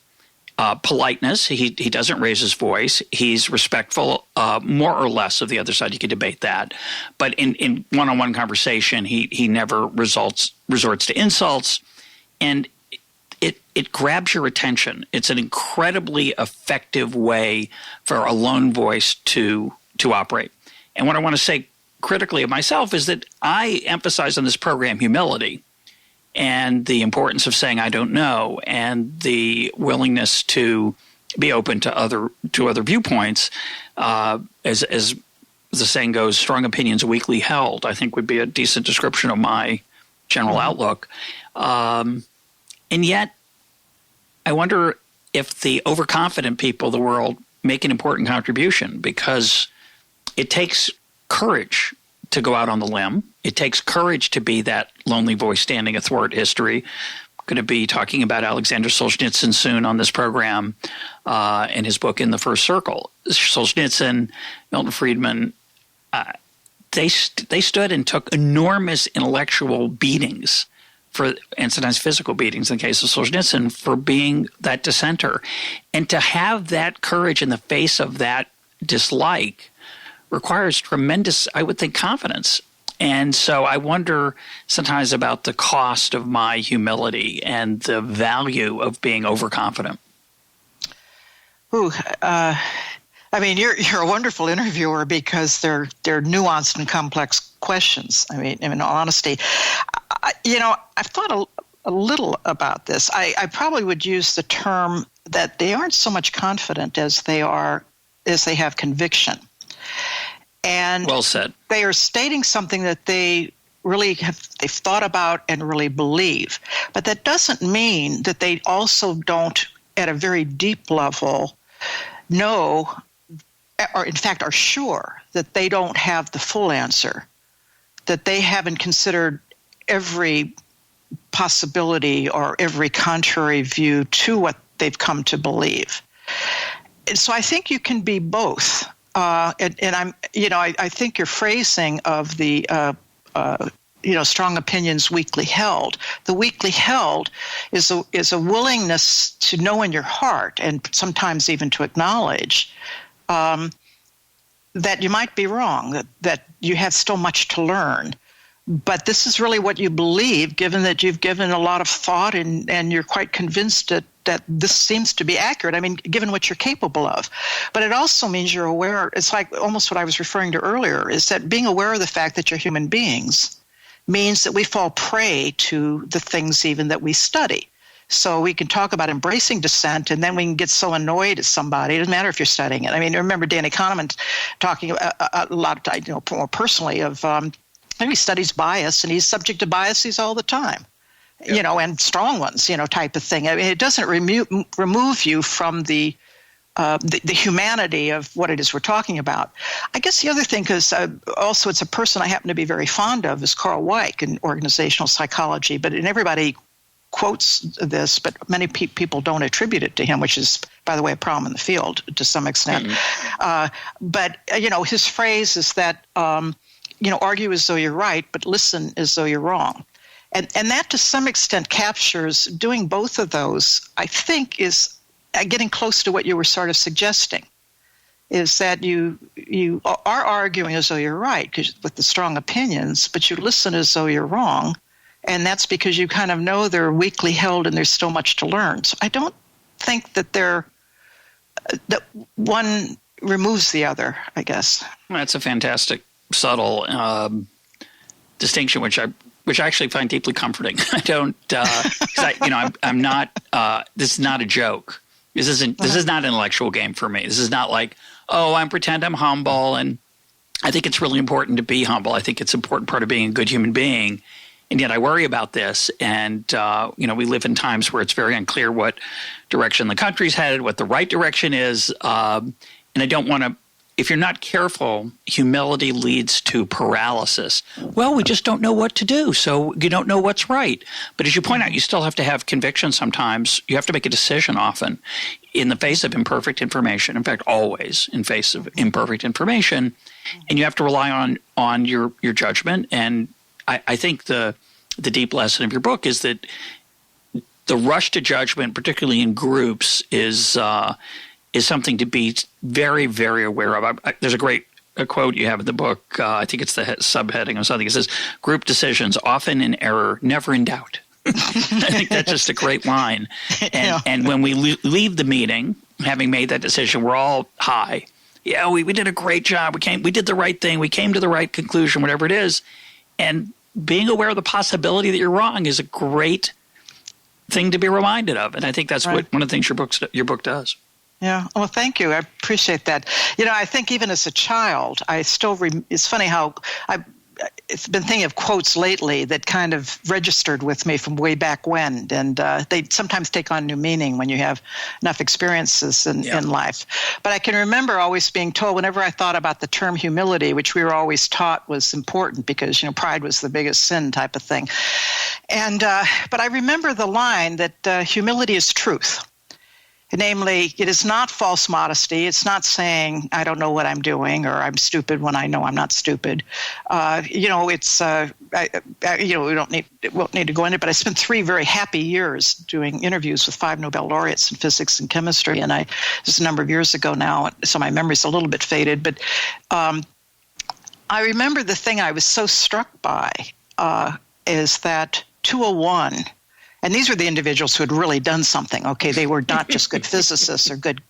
politeness. He doesn't raise his voice. He's respectful, more or less, of the other side. You could debate that. But in one-on-one conversation, he never resorts to insults. And it grabs your attention. It's an incredibly effective way for a lone voice to operate. And what I want to say critically of myself is that I emphasize on this program humility and the importance of saying I don't know, and the willingness to be open to other viewpoints. As the saying goes, strong opinions weakly held, I think would be a decent description of my general outlook. And yet, I wonder if the overconfident people of the world make an important contribution, because it takes courage to go out on the limb. It takes courage to be that lonely voice standing athwart history. I'm going to be talking about Alexander Solzhenitsyn soon on this program in his book In the First Circle. Solzhenitsyn, Milton Friedman, they stood and took enormous intellectual beatings, and sometimes physical beatings in the case of Solzhenitsyn, for being that dissenter. And to have that courage in the face of that dislike requires tremendous, I would think, confidence. And so I wonder sometimes about the cost of my humility and the value of being overconfident.
I mean, you're a wonderful interviewer because they're nuanced and complex questions. I mean, in all honesty, I've thought a little about this. I probably would use the term that they aren't so much confident as they have conviction. And
well said.
They are stating something that they've thought about and really believe. But that doesn't mean that they also don't, at a very deep level, know, or in fact are sure that they don't have the full answer, that they haven't considered every possibility or every contrary view to what they've come to believe. And so I think you can be both. I think your phrasing of the strong opinions weakly held. The weakly held is a willingness to know in your heart, and sometimes even to acknowledge that you might be wrong, that you have still much to learn. But this is really what you believe, given that you've given a lot of thought and you're quite convinced that this seems to be accurate. I mean, given what you're capable of. But it also means you're aware. It's like almost what I was referring to earlier, is that being aware of the fact that you're human beings means that we fall prey to the things even that we study. So we can talk about embracing dissent, and then we can get so annoyed at somebody. It doesn't matter if you're studying it. I mean, I remember Danny Kahneman talking a lot, more personally of he studies bias, and he's subject to biases all the time. Yep. And strong ones, type of thing. I mean, it doesn't remove you from the humanity of what it is we're talking about. I guess the other thing, because also it's a person I happen to be very fond of, is Carl Weick in organizational psychology. And everybody quotes this, but many people don't attribute it to him, which is, by the way, a problem in the field to some extent. Mm-hmm. But his phrase is that, argue as though you're right, but listen as though you're wrong. And that to some extent captures doing both of those, I think, is getting close to what you were sort of suggesting, is that you are arguing as though you're right with the strong opinions, but you listen as though you're wrong. And that's because you kind of know they're weakly held and there's still much to learn. So I don't think that that one removes the other, I guess.
That's a fantastic, subtle distinction, which I actually find deeply comforting. I don't, I'm not. This is not a joke. This is not an intellectual game for me. This is not like, pretend I'm humble, and I think it's really important to be humble. I think it's an important part of being a good human being, and yet I worry about this. And we live in times where it's very unclear what direction the country's headed, what the right direction is, and I don't want to. If you're not careful, humility leads to paralysis. Well, we just don't know what to do, so you don't know what's right. But as you point out, you still have to have conviction sometimes. You have to make a decision often in the face of imperfect information. In fact, always in face of imperfect information. And you have to rely on your judgment. And I think the deep lesson of your book is that the rush to judgment, particularly in groups, is something to be very, very aware of. There's a quote you have in the book. I think it's the subheading or something. It says, "Group decisions often in error, never in doubt." I think that's just a great line. And when we leave the meeting, having made that decision, we're all high. Yeah, we did a great job. We did the right thing. We came to the right conclusion, whatever it is. And being aware of the possibility that you're wrong is a great thing to be reminded of. And I think that's one of the things your book does.
Yeah. Well, thank you. I appreciate that. I think even as a child, I still it's funny how I've been thinking of quotes lately that kind of registered with me from way back when. And they sometimes take on new meaning when you have enough experiences in life. But I can remember always being told, whenever I thought about the term humility, which we were always taught was important because, pride was the biggest sin type of thing. And but I remember the line that humility is truth. Namely, it is not false modesty. It's not saying I don't know what I'm doing or I'm stupid when I know I'm not stupid. It's we won't need to go into it. But I spent 3 very happy years doing interviews with 5 Nobel laureates in physics and chemistry, and this is a number of years ago now, so my memory's a little bit faded. But I remember the thing I was so struck by is that 201. And these were the individuals who had really done something. Okay, they were not just good physicists or good,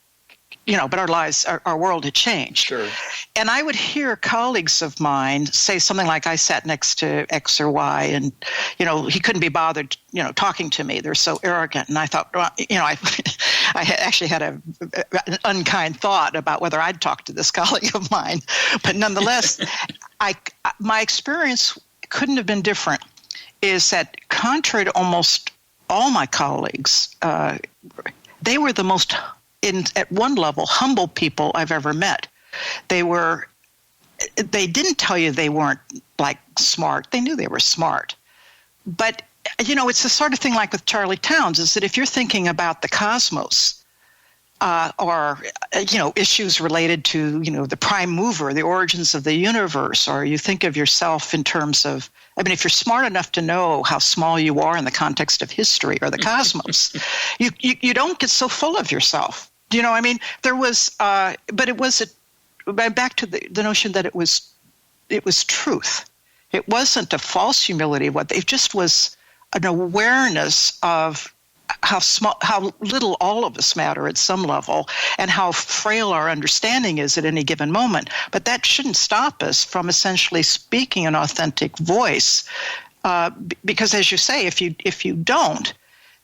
but our world had changed.
Sure.
And I would hear colleagues of mine say something like, I sat next to X or Y, and, he couldn't be bothered, talking to me. They're so arrogant. And I thought, well, I actually had an unkind thought about whether I'd talk to this colleague of mine. But nonetheless, my experience couldn't have been different, is that contrary to almost all my colleagues, they were the most, at one level, humble people I've ever met. They didn't tell you they weren't smart. They knew they were smart. But, it's the sort of thing like with Charlie Towns, is that if you're thinking about the cosmos, or issues related to, the prime mover, the origins of the universe, or you think of yourself in terms of, if you're smart enough to know how small you are in the context of history or the cosmos, you don't get so full of yourself. Do you know what I mean? There was, but it was back to the notion that it was truth. It wasn't a false humility. It just was an awareness of how little all of us matter at some level, and how frail our understanding is at any given moment. But that shouldn't stop us from essentially speaking an authentic voice, because, as you say, if you don't,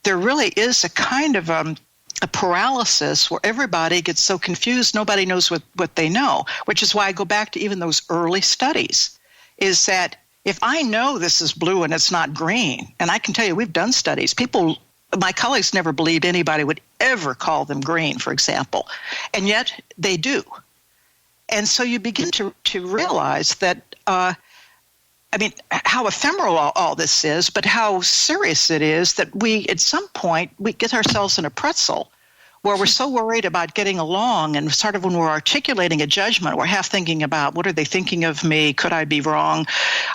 there really is a kind of a paralysis where everybody gets so confused, nobody knows what they know, which is why I go back to even those early studies, is that if I know this is blue and it's not green, and I can tell you we've done studies, my colleagues never believed anybody would ever call them green, for example, and yet they do. And so you begin to realize that, how ephemeral all this is, but how serious it is that at some point, we get ourselves in a pretzel where we're so worried about getting along, and sort of when we're articulating a judgment, we're half thinking about, what are they thinking of me? Could I be wrong?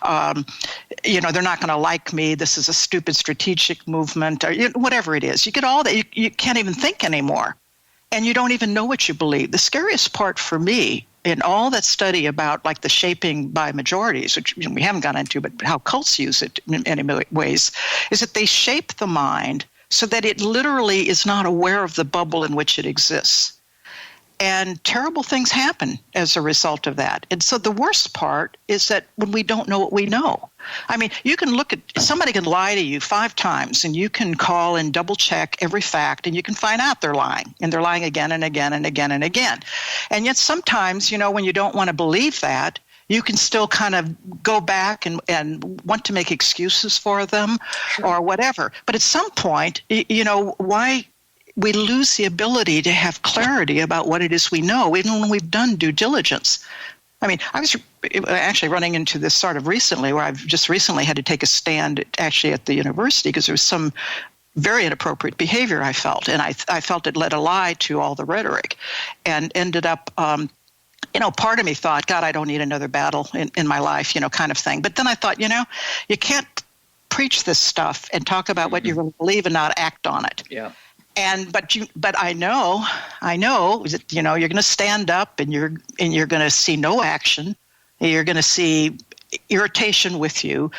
They're not going to like me. This is a stupid strategic movement, or whatever it is. You get all that. You can't even think anymore, and you don't even know what you believe. The scariest part for me in all that study about the shaping by majorities, which we haven't gone into, but how cults use it in many ways, is that they shape the mind so that it literally is not aware of the bubble in which it exists. And terrible things happen as a result of that. And so the worst part is that when we don't know what we know. You can somebody can lie to you 5 times, and you can call and double check every fact, and you can find out they're lying. And they're lying again and again and again and again. And yet sometimes, when you don't want to believe that, you can still kind of go back and want to make excuses for them, sure, or whatever. But at some point, why we lose the ability to have clarity about what it is we know, even when we've done due diligence. I was actually running into this sort of recently, where I've just recently had to take a stand actually at the university because there was some very inappropriate behavior I felt. And I felt it led a lie to all the rhetoric, and ended up part of me thought, God, I don't need another battle in my life, kind of thing. But then I thought, you can't preach this stuff and talk about what you really believe and not act on it.
Yeah.
But I know that, you're going to stand up and you're going to see no action. You're going to see irritation with you.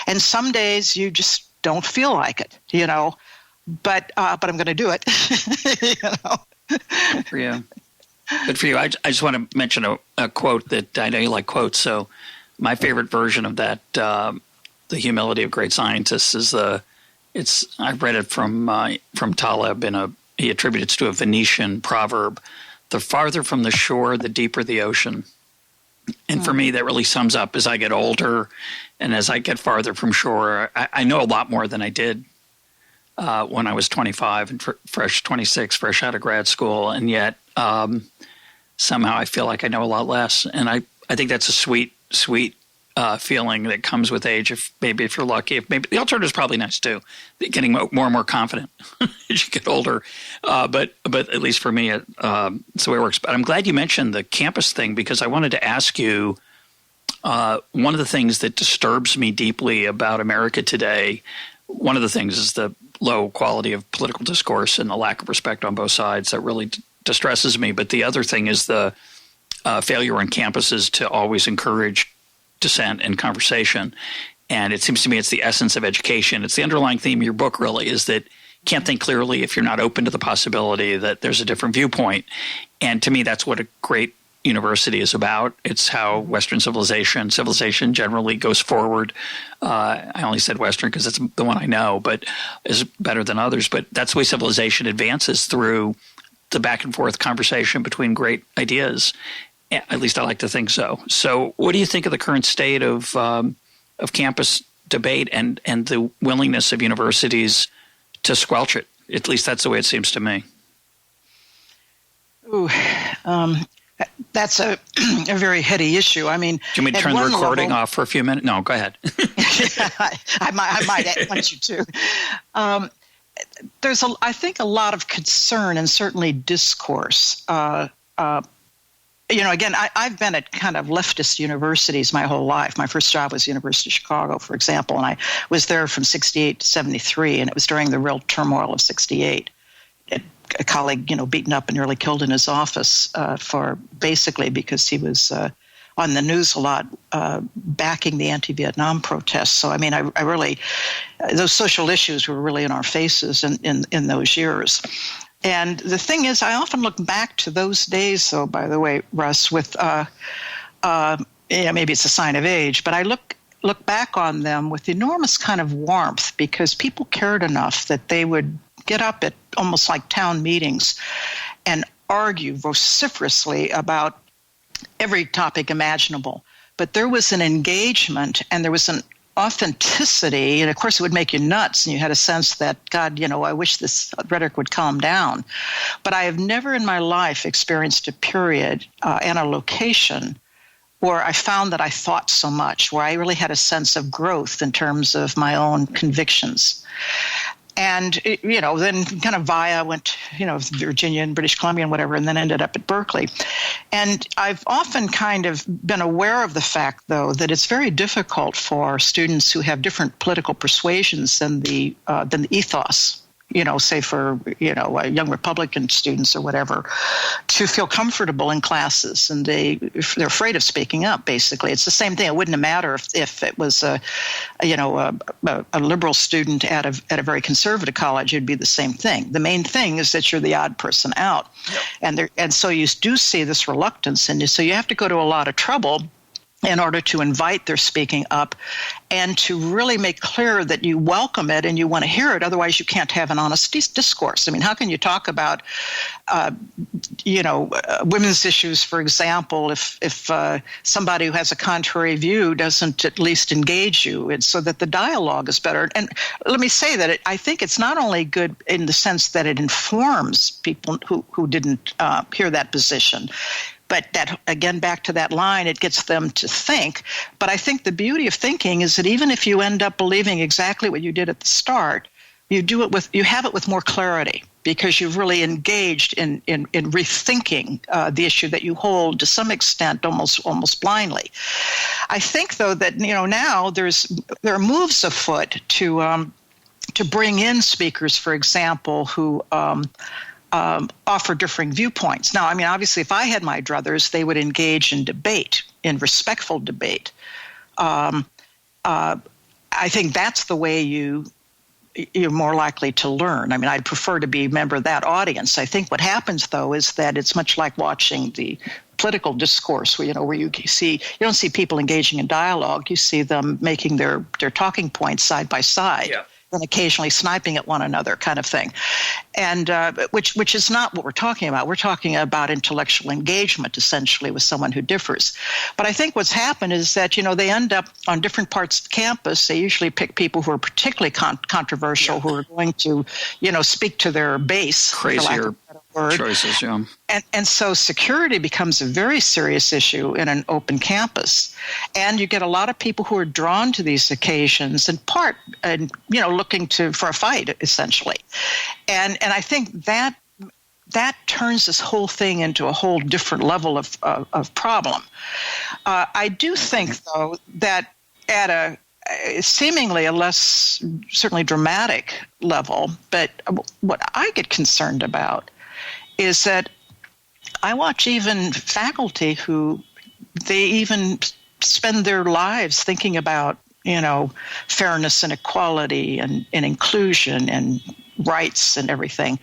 And some days you just don't feel like it, but I'm going to do it,
Good for you. Good for you. I just want to mention a quote that I know you like quotes. So my favorite version of that, the humility of great scientists, is I've read it from Taleb he attributes it to a Venetian proverb: "The farther from the shore, the deeper the ocean." And for me, that really sums up as I get older, and as I get farther from shore, I know a lot more than I did when I was 25 and fresh 26, fresh out of grad school, and yet somehow I feel like I know a lot less. And I think that's a sweet feeling that comes with age. If you're lucky, maybe the alternative is probably nice too, getting more and more confident as you get older. But at least for me, it's the way it works. But I'm glad you mentioned the campus thing, because I wanted to ask you, one of the things that disturbs me deeply about America today, one of the things is the low quality of political discourse and the lack of respect on both sides that really distresses me. But the other thing is the failure on campuses to always encourage dissent and conversation. And it seems to me it's the essence of education. It's the underlying theme of your book, really, is that can't think clearly if you're not open to the possibility that there's a different viewpoint. And to me, that's what a great university is about. It's how Western civilization generally goes forward. I only said Western because that's the one I know, but is better than others. But that's the way civilization advances, through the back and forth conversation between great ideas. At least I like to think so. So what do you think of the current state of campus debate and the willingness of universities to squelch it? At least that's the way it seems to me.
Ooh, that's a very heady issue. I mean,
do you want me to turn the recording off for a few minutes? No, go ahead.
I might want you to. There's, I think, a lot of concern and certainly discourse. Again, I've been at kind of leftist universities my whole life. My first job was University of Chicago, for example, and I was there from 68 to 73, and it was during the real turmoil of 68. A colleague, beaten up and nearly killed in his office because he was on the news a lot, backing the anti-Vietnam protests. So, I mean, I really, those social issues were really in our faces in those years. And the thing is, I often look back to those days, though, by the way, Russ, with, maybe it's a sign of age, but I look back on them with enormous kind of warmth, because people cared enough that they would get up at almost like town meetings and argue vociferously about every topic imaginable. But there was an engagement and there was an authenticity, and of course it would make you nuts, and you had a sense that, God, I wish this rhetoric would calm down. But I have never in my life experienced a period and a location where I found that I thought so much, where I really had a sense of growth in terms of my own convictions. And, then kind of went, Virginia and British Columbia and whatever, and then ended up at Berkeley. And I've often kind of been aware of the fact, though, that it's very difficult for students who have different political persuasions than the ethos, say for, young Republican students or whatever, to feel comfortable in classes. And they're afraid of speaking up, basically. It's the same thing. It wouldn't matter if it was a liberal student at a very conservative college. It'd be the same thing. The main thing is that you're the odd person out. Yep. And so you do see this reluctance. And so you have to go to a lot of trouble in order to invite their speaking up and to really make clear that you welcome it and you want to hear it. Otherwise, you can't have an honest discourse. I mean, how can you talk about, women's issues, for example, if somebody who has a contrary view doesn't at least engage you? It's so that the dialogue is better. And let me say that I think it's not only good in the sense that it informs people who didn't hear that position, but that, again, back to that line, it gets them to think. But I think the beauty of thinking is that even if you end up believing exactly what you did at the start, you have it with more clarity, because you've really engaged in rethinking the issue that you hold to some extent almost blindly. I think, though, that now there are moves afoot to bring in speakers, for example, who offer differing viewpoints. Now, I mean, obviously, if I had my druthers, they would engage in debate, in respectful debate. I think that's the way you're more likely to learn. I mean, I'd prefer to be a member of that audience. I think what happens, though, is that it's much like watching the political discourse, where you don't see people engaging in dialogue. You see them making their talking points side by side. Yeah. And occasionally sniping at one another, kind of thing, and which is not what we're talking about. We're talking about intellectual engagement, essentially, with someone who differs. But I think what's happened is that they end up on different parts of the campus. They usually pick people who are particularly controversial, who are going to speak to their base.
Crazier choices, yeah.
And so security becomes a very serious issue in an open campus. And you get a lot of people who are drawn to these occasions in part, looking for a fight, essentially. And I think that turns this whole thing into a whole different level of problem. I do think, though, that at a seemingly a less certainly dramatic level, but what I get concerned about is that I watch even faculty who they even spend their lives thinking about, fairness and equality and inclusion and rights and everything,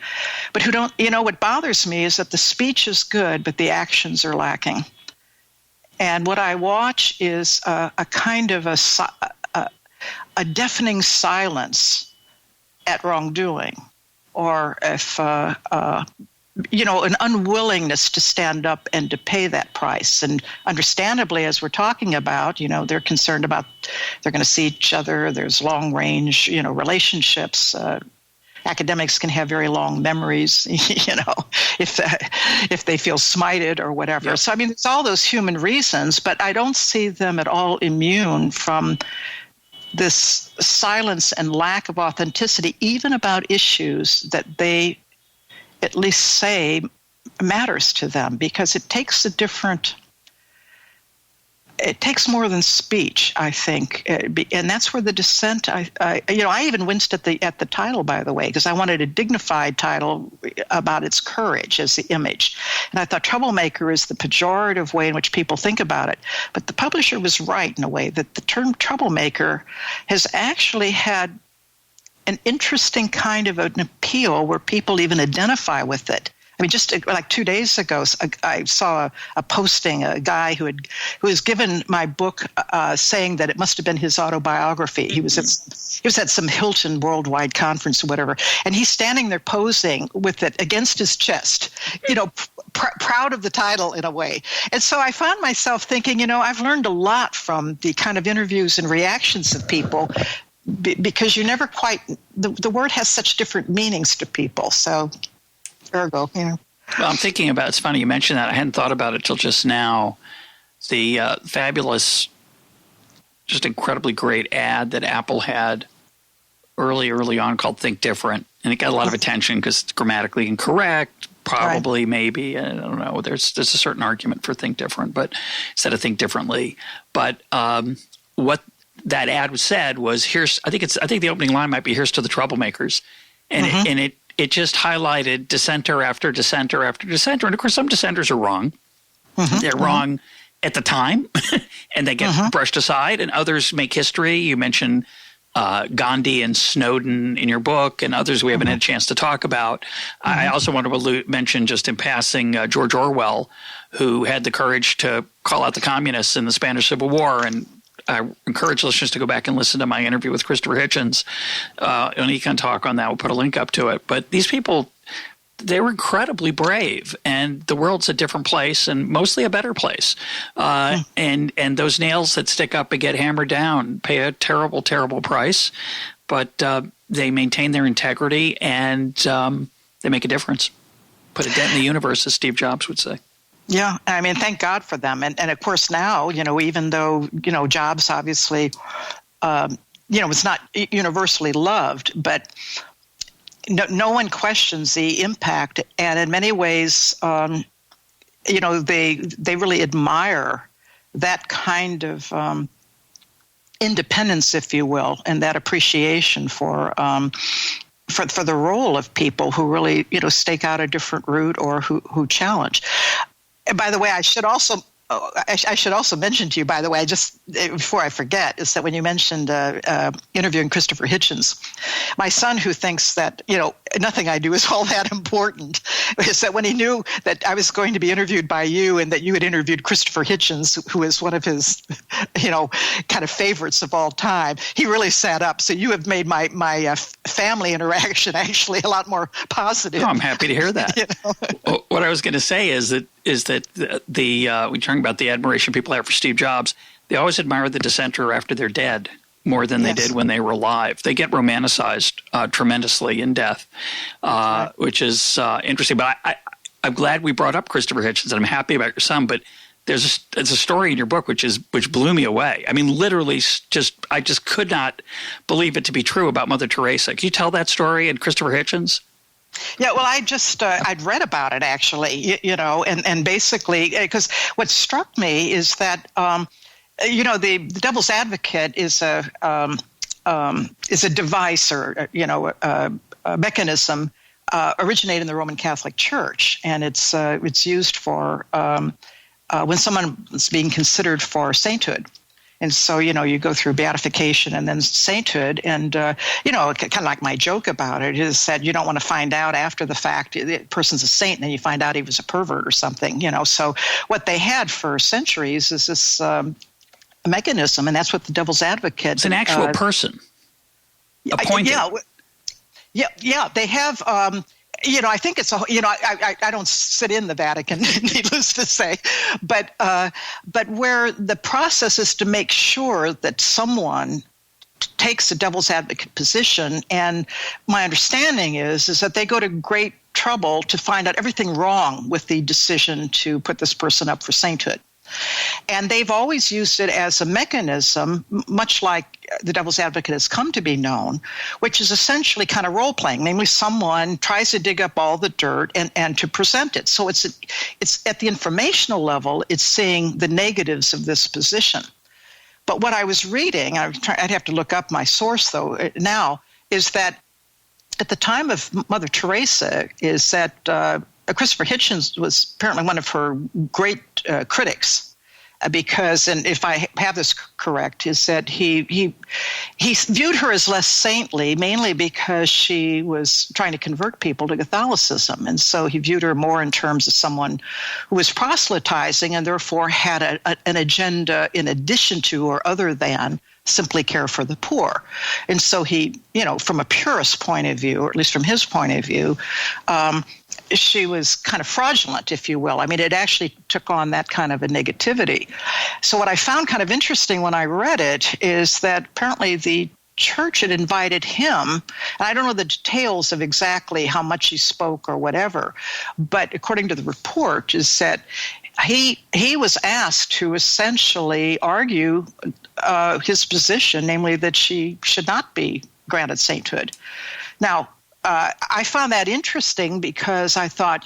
but who don't, what bothers me is that the speech is good, but the actions are lacking. And what I watch is a kind of a deafening silence at wrongdoing, or if an unwillingness to stand up and to pay that price. And understandably, as we're talking about, they're concerned about they're going to see each other. There's long range, relationships. Academics can have very long memories, if they feel smited or whatever. Yep. So, I mean, it's all those human reasons, but I don't see them at all immune from this silence and lack of authenticity, even about issues that they at least say matters to them, because it takes more than speech, I think, and that's where the dissent. I even winced at the title, by the way, because I wanted a dignified title about its courage as the image, and I thought troublemaker is the pejorative way in which people think about it. But the publisher was right in a way that the term troublemaker has actually had an interesting kind of an appeal where people even identify with it. I mean, just like 2 days ago, I saw a posting, a guy who was given my book, saying that it must have been his autobiography. He was at some Hilton Worldwide conference or whatever, and he's standing there posing with it against his chest, proud of the title in a way. And so I found myself thinking, I've learned a lot from the kind of interviews and reactions of people, because you never quite, the word has such different meanings to people. So, ergo, Well,
I'm thinking about, it's funny you mentioned that. I hadn't thought about it till just now. The fabulous, just incredibly great ad that Apple had early on called Think Different. And it got a lot of attention because it's grammatically incorrect, probably, maybe. I don't know. There's a certain argument for Think Different, but instead of Think Differently. But what that ad said was, I think the opening line might be, "Here's to the troublemakers," and it just highlighted dissenter after dissenter after dissenter. And of course, some dissenters are wrong. They're wrong at the time, and they get brushed aside. And others make history. You mentioned Gandhi and Snowden in your book, and others we haven't had a chance to talk about. I also want to mention, just in passing, George Orwell, who had the courage to call out the communists in the Spanish Civil War. And I encourage listeners to go back and listen to my interview with Christopher Hitchens on Econ Talk on that. We'll put a link up to it. But these people, they were incredibly brave, and the world's a different place, and mostly a better place. And those nails that stick up and get hammered down pay a terrible, terrible price, but they maintain their integrity, and they make a difference. Put a dent in the universe, as Steve Jobs would say.
Yeah, I mean, thank God for them. And of course now, even though, Jobs obviously, it's not universally loved, but no one questions the impact. And in many ways, they really admire that kind of independence, if you will, and that appreciation for the role of people who really, stake out a different route or who challenge. And by the way, I should also mention to you, by the way, just before I forget, is that when you mentioned interviewing Christopher Hitchens, my son, who thinks that, nothing I do is all that important, is that when he knew that I was going to be interviewed by you and that you had interviewed Christopher Hitchens, who is one of his, kind of favorites of all time, he really sat up. So you have made my family interaction actually a lot more positive.
Oh, I'm happy to hear that. Well, what I was going to say is that we're talking about the admiration people have for Steve Jobs. They always admire the dissenter after they're dead more than they did when they were alive. They get romanticized tremendously in death, which is interesting. But I'm glad we brought up Christopher Hitchens, and I'm happy about your son. But there's a story in your book which blew me away. I mean, literally, I just could not believe it to be true about Mother Teresa. Can you tell that story and Christopher Hitchens?
Yeah, well, I'd read about it actually, and basically, because what struck me is that, the devil's advocate is a device or, a mechanism originated in the Roman Catholic Church, and it's used for when someone is being considered for sainthood. And so, you go through beatification and then sainthood. And, kind of like my joke about it is that you don't want to find out after the fact the person's a saint and then you find out he was a pervert or something, So what they had for centuries is this mechanism, and that's what the devil's advocate.
It's an actual person appointed.
Yeah. They have. I think it's I don't sit in the Vatican, needless to say, but where the process is to make sure that someone takes a devil's advocate position, and my understanding is that they go to great trouble to find out everything wrong with the decision to put this person up for sainthood. And they've always used it as a mechanism, much like the devil's advocate has come to be known, which is essentially kind of role-playing. Namely, someone tries to dig up all the dirt and to present it. So it's at the informational level, it's seeing the negatives of this position. But what I was reading, I'd have to look up my source, though, now, is that at the time of Mother Teresa, is that Christopher Hitchens was apparently one of her great critics, because, and if I have this correct, is that he viewed her as less saintly, mainly because she was trying to convert people to Catholicism, and so he viewed her more in terms of someone who was proselytizing and therefore had an agenda in addition to or other than simply care for the poor. And so he, from a purist point of view, or at least from his point of view, she was kind of fraudulent, if you will. I mean, it actually took on that kind of a negativity. So what I found kind of interesting when I read it is that apparently the church had invited him, and I don't know the details of exactly how much he spoke or whatever, but according to the report is that he was asked to essentially argue his position, namely that she should not be granted sainthood. Now, I found that interesting because I thought,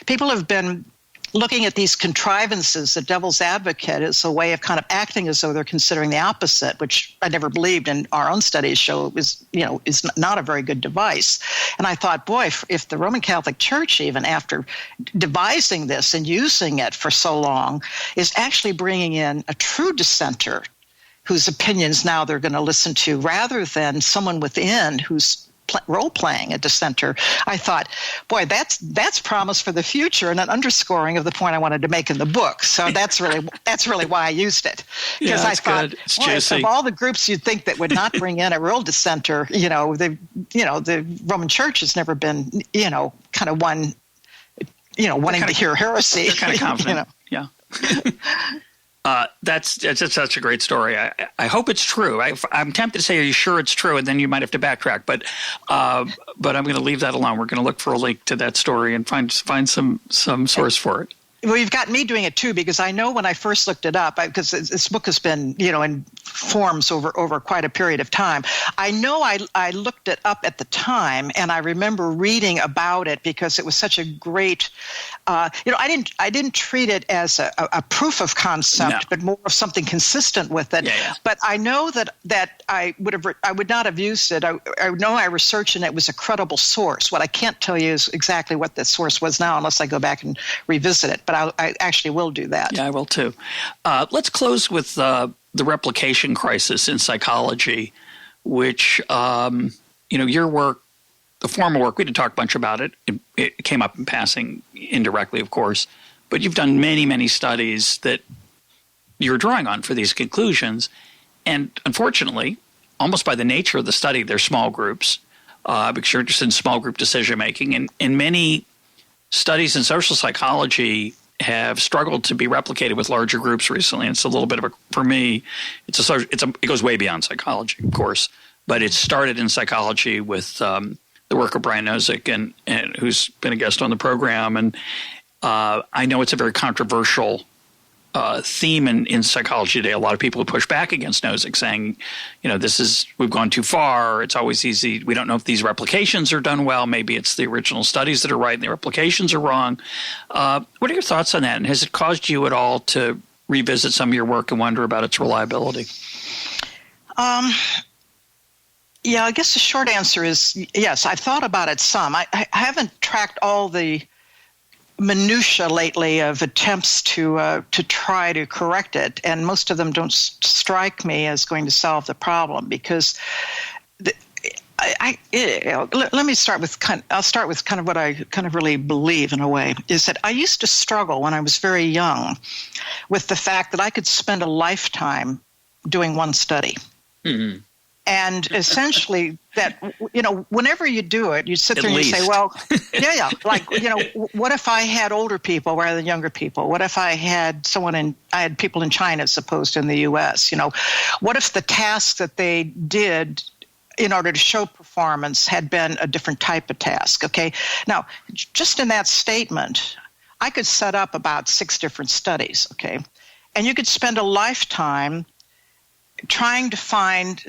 people have been looking at these contrivances, the devil's advocate, as a way of kind of acting as though they're considering the opposite, which I never believed, and our own studies show is not a very good device. And I thought, boy, if the Roman Catholic Church, even after devising this and using it for so long, is actually bringing in a true dissenter whose opinions now they're going to listen to, rather than someone within who's role-playing a dissenter, I thought, boy, that's promise for the future and an underscoring of the point I wanted to make in the book. So that's really why I used it, because I thought, boy, of all the groups you'd think that would not bring in a real dissenter, the Roman Church has never been, kind of one, wanting to hear heresy.
They're kind of confident. Yeah. That's such a great story. I hope it's true. I'm tempted to say, are you sure it's true? And then you might have to backtrack. But I'm going to leave that alone. We're going to look for a link to that story and find some source for it.
Well, you've got me doing it too, because I know when I first looked it up, because this book has been, in forms over quite a period of time. I know I looked it up at the time, and I remember reading about it because it was such a great, I didn't treat it as a proof of concept, but more of something consistent with it.
Yeah.
But I know that I would not have used it. I know I researched, and it was a credible source. What I can't tell you is exactly what the source was now, unless I go back and revisit it. But I actually will do that.
Yeah, I will too. Let's close with the replication crisis in psychology, which, your work, the former work, we didn't talk much about it. It came up in passing indirectly, of course. But you've done many, many studies that you're drawing on for these conclusions. And unfortunately, almost by the nature of the study, they're small groups, because you're interested in small group decision-making. And many studies in social psychology have struggled to be replicated with larger groups recently. And it's a little bit of for me, it goes way beyond psychology, of course, but it started in psychology with the work of Brian Nozick, and who's been a guest on the program. And I know it's a very controversial theme in psychology today. A lot of people who push back against Nozick, saying, we've gone too far. It's always easy. We don't know if these replications are done well. Maybe it's the original studies that are right and the replications are wrong. What are your thoughts on that? And has it caused you at all to revisit some of your work and wonder about its reliability?
Yeah, I guess the short answer is yes. I've thought about it some. I haven't tracked all the minutia lately of attempts to try to correct it, and most of them don't strike me as going to solve the problem, because let me start with I'll start with kind of what I kind of really believe in a way, is that I used to struggle when I was very young with the fact that I could spend a lifetime doing one study. Mm-hmm. And essentially that, whenever you do it, you sit there and you say, well, like, what if I had older people rather than younger people? What if I had I had people in China as opposed to in the U.S.? What if the task that they did in order to show performance had been a different type of task, okay? Now, just in that statement, I could set up about 6 different studies, okay? And you could spend a lifetime trying to find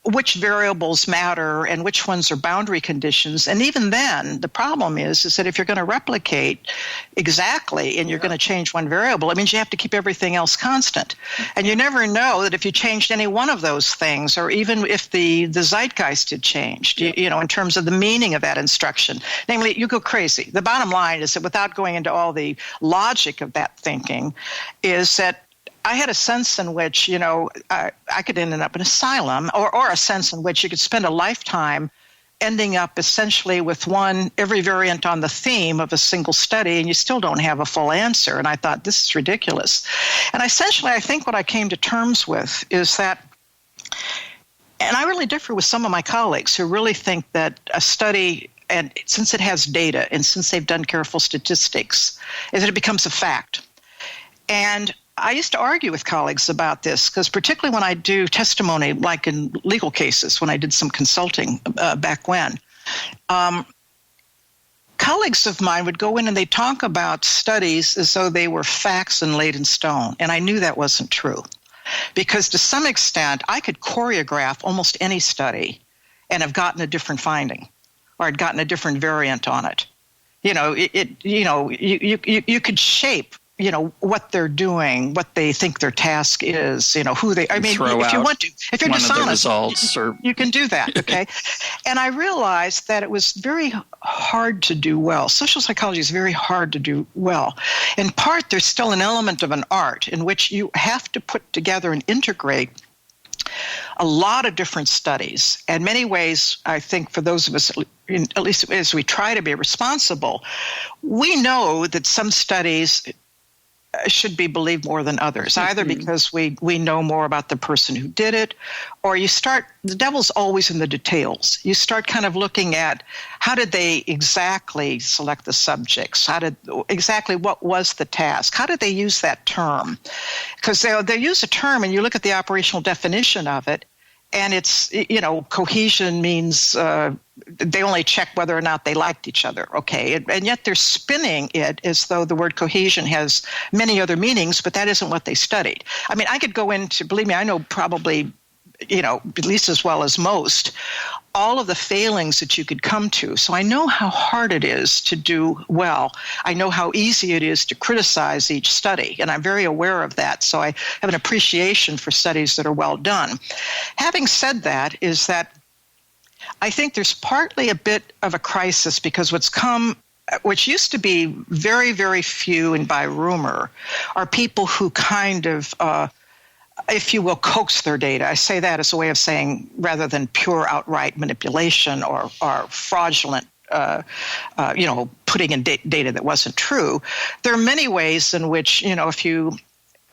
which variables matter and which ones are boundary conditions. And even then, the problem is that if you're going to replicate exactly and you're going to change one variable, it means you have to keep everything else constant. And you never know that if you changed any one of those things, or even if the zeitgeist had changed, in terms of the meaning of that instruction, namely, you go crazy. The bottom line is that, without going into all the logic of that thinking, is that I had a sense in which, I could end up in an asylum, or a sense in which you could spend a lifetime ending up essentially with every variant on the theme of a single study, and you still don't have a full answer. And I thought, this is ridiculous. And essentially, I think what I came to terms with is that, and I really differ with some of my colleagues who really think that a study, and since it has data and since they've done careful statistics, is that it becomes a fact. And I used to argue with colleagues about this, because particularly when I do testimony, like in legal cases, when I did some consulting back when, colleagues of mine would go in and they'd talk about studies as though they were facts and laid in stone. And I knew that wasn't true, because to some extent, I could choreograph almost any study and have gotten a different finding, or I'd gotten a different variant on it. You could shape what they're doing, what they think their task is, who they, if you want to, if you're dishonest, you can do that, okay? And I realized that it was very hard to do well. Social psychology is very hard to do well. In part, there's still an element of an art in which you have to put together and integrate a lot of different studies. In many ways, I think for those of us, at least as we try to be responsible, we know that some studies should be believed more than others, either because we know more about the person who did it, or the devil's always in the details. You start kind of looking at how did they exactly select the subjects? What was the task? How did they use that term? Because they use a term and you look at the operational definition of it, and it's, cohesion means they only check whether or not they liked each other, okay? And yet they're spinning it as though the word cohesion has many other meanings, but that isn't what they studied. I mean, I could go into, believe me, I know probably, at least as well as most, all of the failings that you could come to. So I know how hard it is to do well. I know how easy it is to criticize each study, and I'm very aware of that. So I have an appreciation for studies that are well done. Having said that, is that I think there's partly a bit of a crisis, because which used to be very, very few and by rumor, are people who kind of if you will, coax their data. I say that as a way of saying, rather than pure outright manipulation or fraudulent, putting in data that wasn't true. There are many ways in which,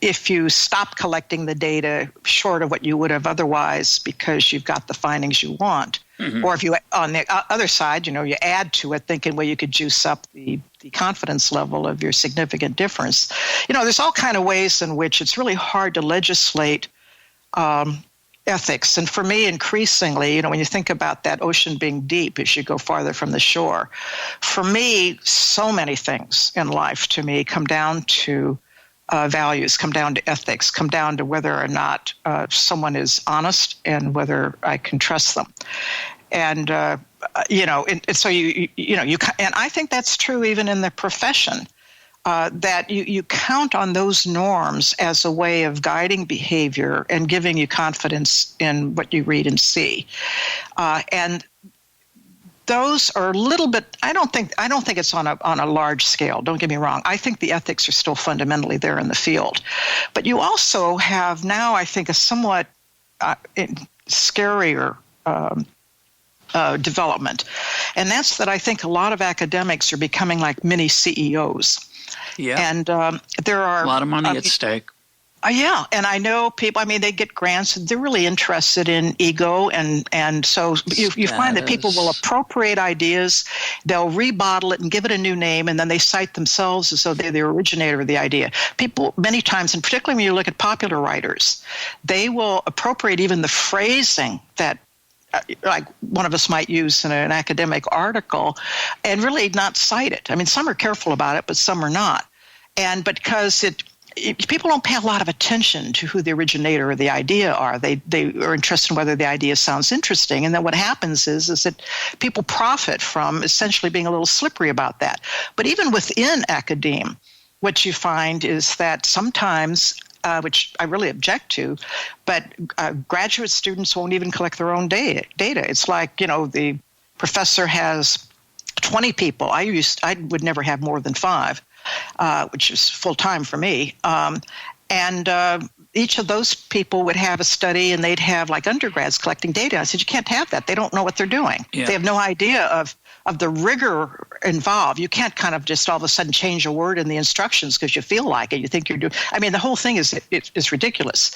if you stop collecting the data short of what you would have otherwise because you've got the findings you want, or if you, on the other side, you add to it thinking, well, you could juice up the confidence level of your significant difference. There's all kind of ways in which it's really hard to legislate ethics. And for me, increasingly, when you think about that ocean being deep as you go farther from the shore, for me, so many things in life to me come down to values, come down to ethics, come down to whether or not someone is honest and whether I can trust them. And, and so and I think that's true even in the profession, that you count on those norms as a way of guiding behavior and giving you confidence in what you read and see. And those are a little bit. I don't think it's on a large scale. Don't get me wrong. I think the ethics are still fundamentally there in the field, but you also have now, I think, a somewhat scarier development, and that's that I think a lot of academics are becoming like mini CEOs.
Yeah,
and there are
a lot of money at stake.
Yeah, and I know people, I mean, they get grants, they're really interested in ego, and so you find that people will appropriate ideas, they'll rebottle it and give it a new name, and then they cite themselves as though they're the originator of the idea. People, many times, and particularly when you look at popular writers, they will appropriate even the phrasing that like one of us might use in an academic article and really not cite it. I mean, some are careful about it, but some are not. And because people don't pay a lot of attention to who the originator of the idea are. They are interested in whether the idea sounds interesting. And then what happens is that people profit from essentially being a little slippery about that. But even within academia, what you find is that sometimes, which I really object to, but graduate students won't even collect their own data. It's like, the professor has 20 people. I would never have more than 5. Which is full-time for me. And each of those people would have a study, and they'd have like undergrads collecting data. I said, you can't have that. They don't know what they're doing. Yeah. They have no idea of the rigor involved. You can't kind of just all of a sudden change a word in the instructions because you feel like it. You think you're doing. I mean, the whole thing is ridiculous.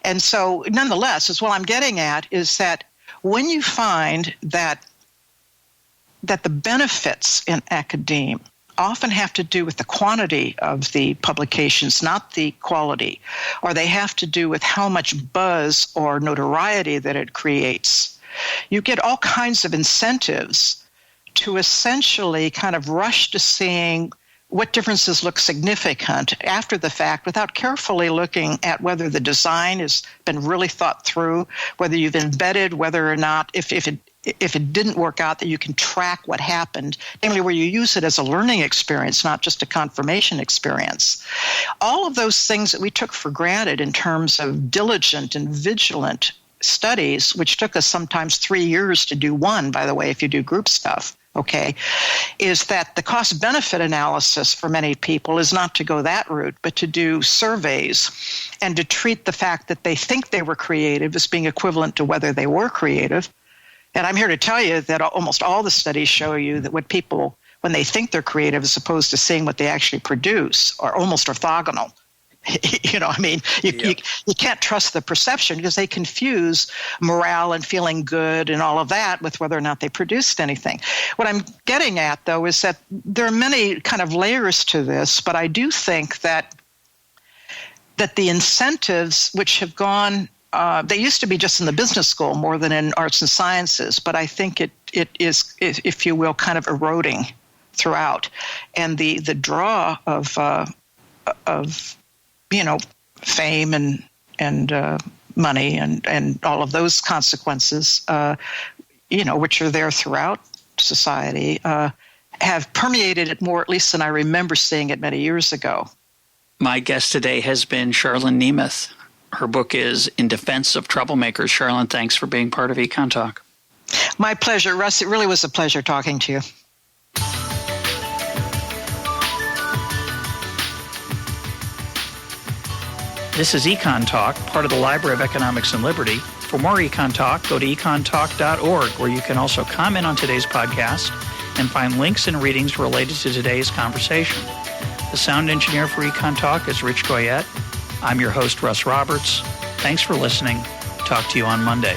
And so, nonetheless, is what I'm getting at is that when you find that the benefits in academia often have to do with the quantity of the publications, not the quality, or they have to do with how much buzz or notoriety that it creates. You get all kinds of incentives to essentially kind of rush to seeing what differences look significant after the fact without carefully looking at whether the design has been really thought through, whether you've embedded, whether or not, if it didn't work out, that you can track what happened, namely where you use it as a learning experience, not just a confirmation experience. All of those things that we took for granted in terms of diligent and vigilant studies, which took us sometimes 3 years to do one, by the way, if you do group stuff, okay, is that the cost-benefit analysis for many people is not to go that route, but to do surveys and to treat the fact that they think they were creative as being equivalent to whether they were creative. And I'm here to tell you that almost all the studies show you that what people, when they think they're creative as opposed to seeing what they actually produce, are almost orthogonal. You can't trust the perception because they confuse morale and feeling good and all of that with whether or not they produced anything. What I'm getting at, though, is that there are many kind of layers to this, but I do think that the incentives which have gone, they used to be just in the business school more than in arts and sciences, but I think it is, if you will, kind of eroding throughout. And the draw of fame and money and all of those consequences, which are there throughout society, have permeated it more, at least than I remember seeing it many years ago.
My guest today has been Charlene Nemeth. Her book is In Defense of Troublemakers. Charlene, thanks for being part of Econ Talk.
My pleasure, Russ. It really was a pleasure talking to you.
This is Econ Talk, part of the Library of Economics and Liberty. For more Econ Talk, go to econtalk.org, where you can also comment on today's podcast and find links and readings related to today's conversation. The sound engineer for Econ Talk is Rich Goyette. I'm your host, Russ Roberts. Thanks for listening. Talk to you on Monday.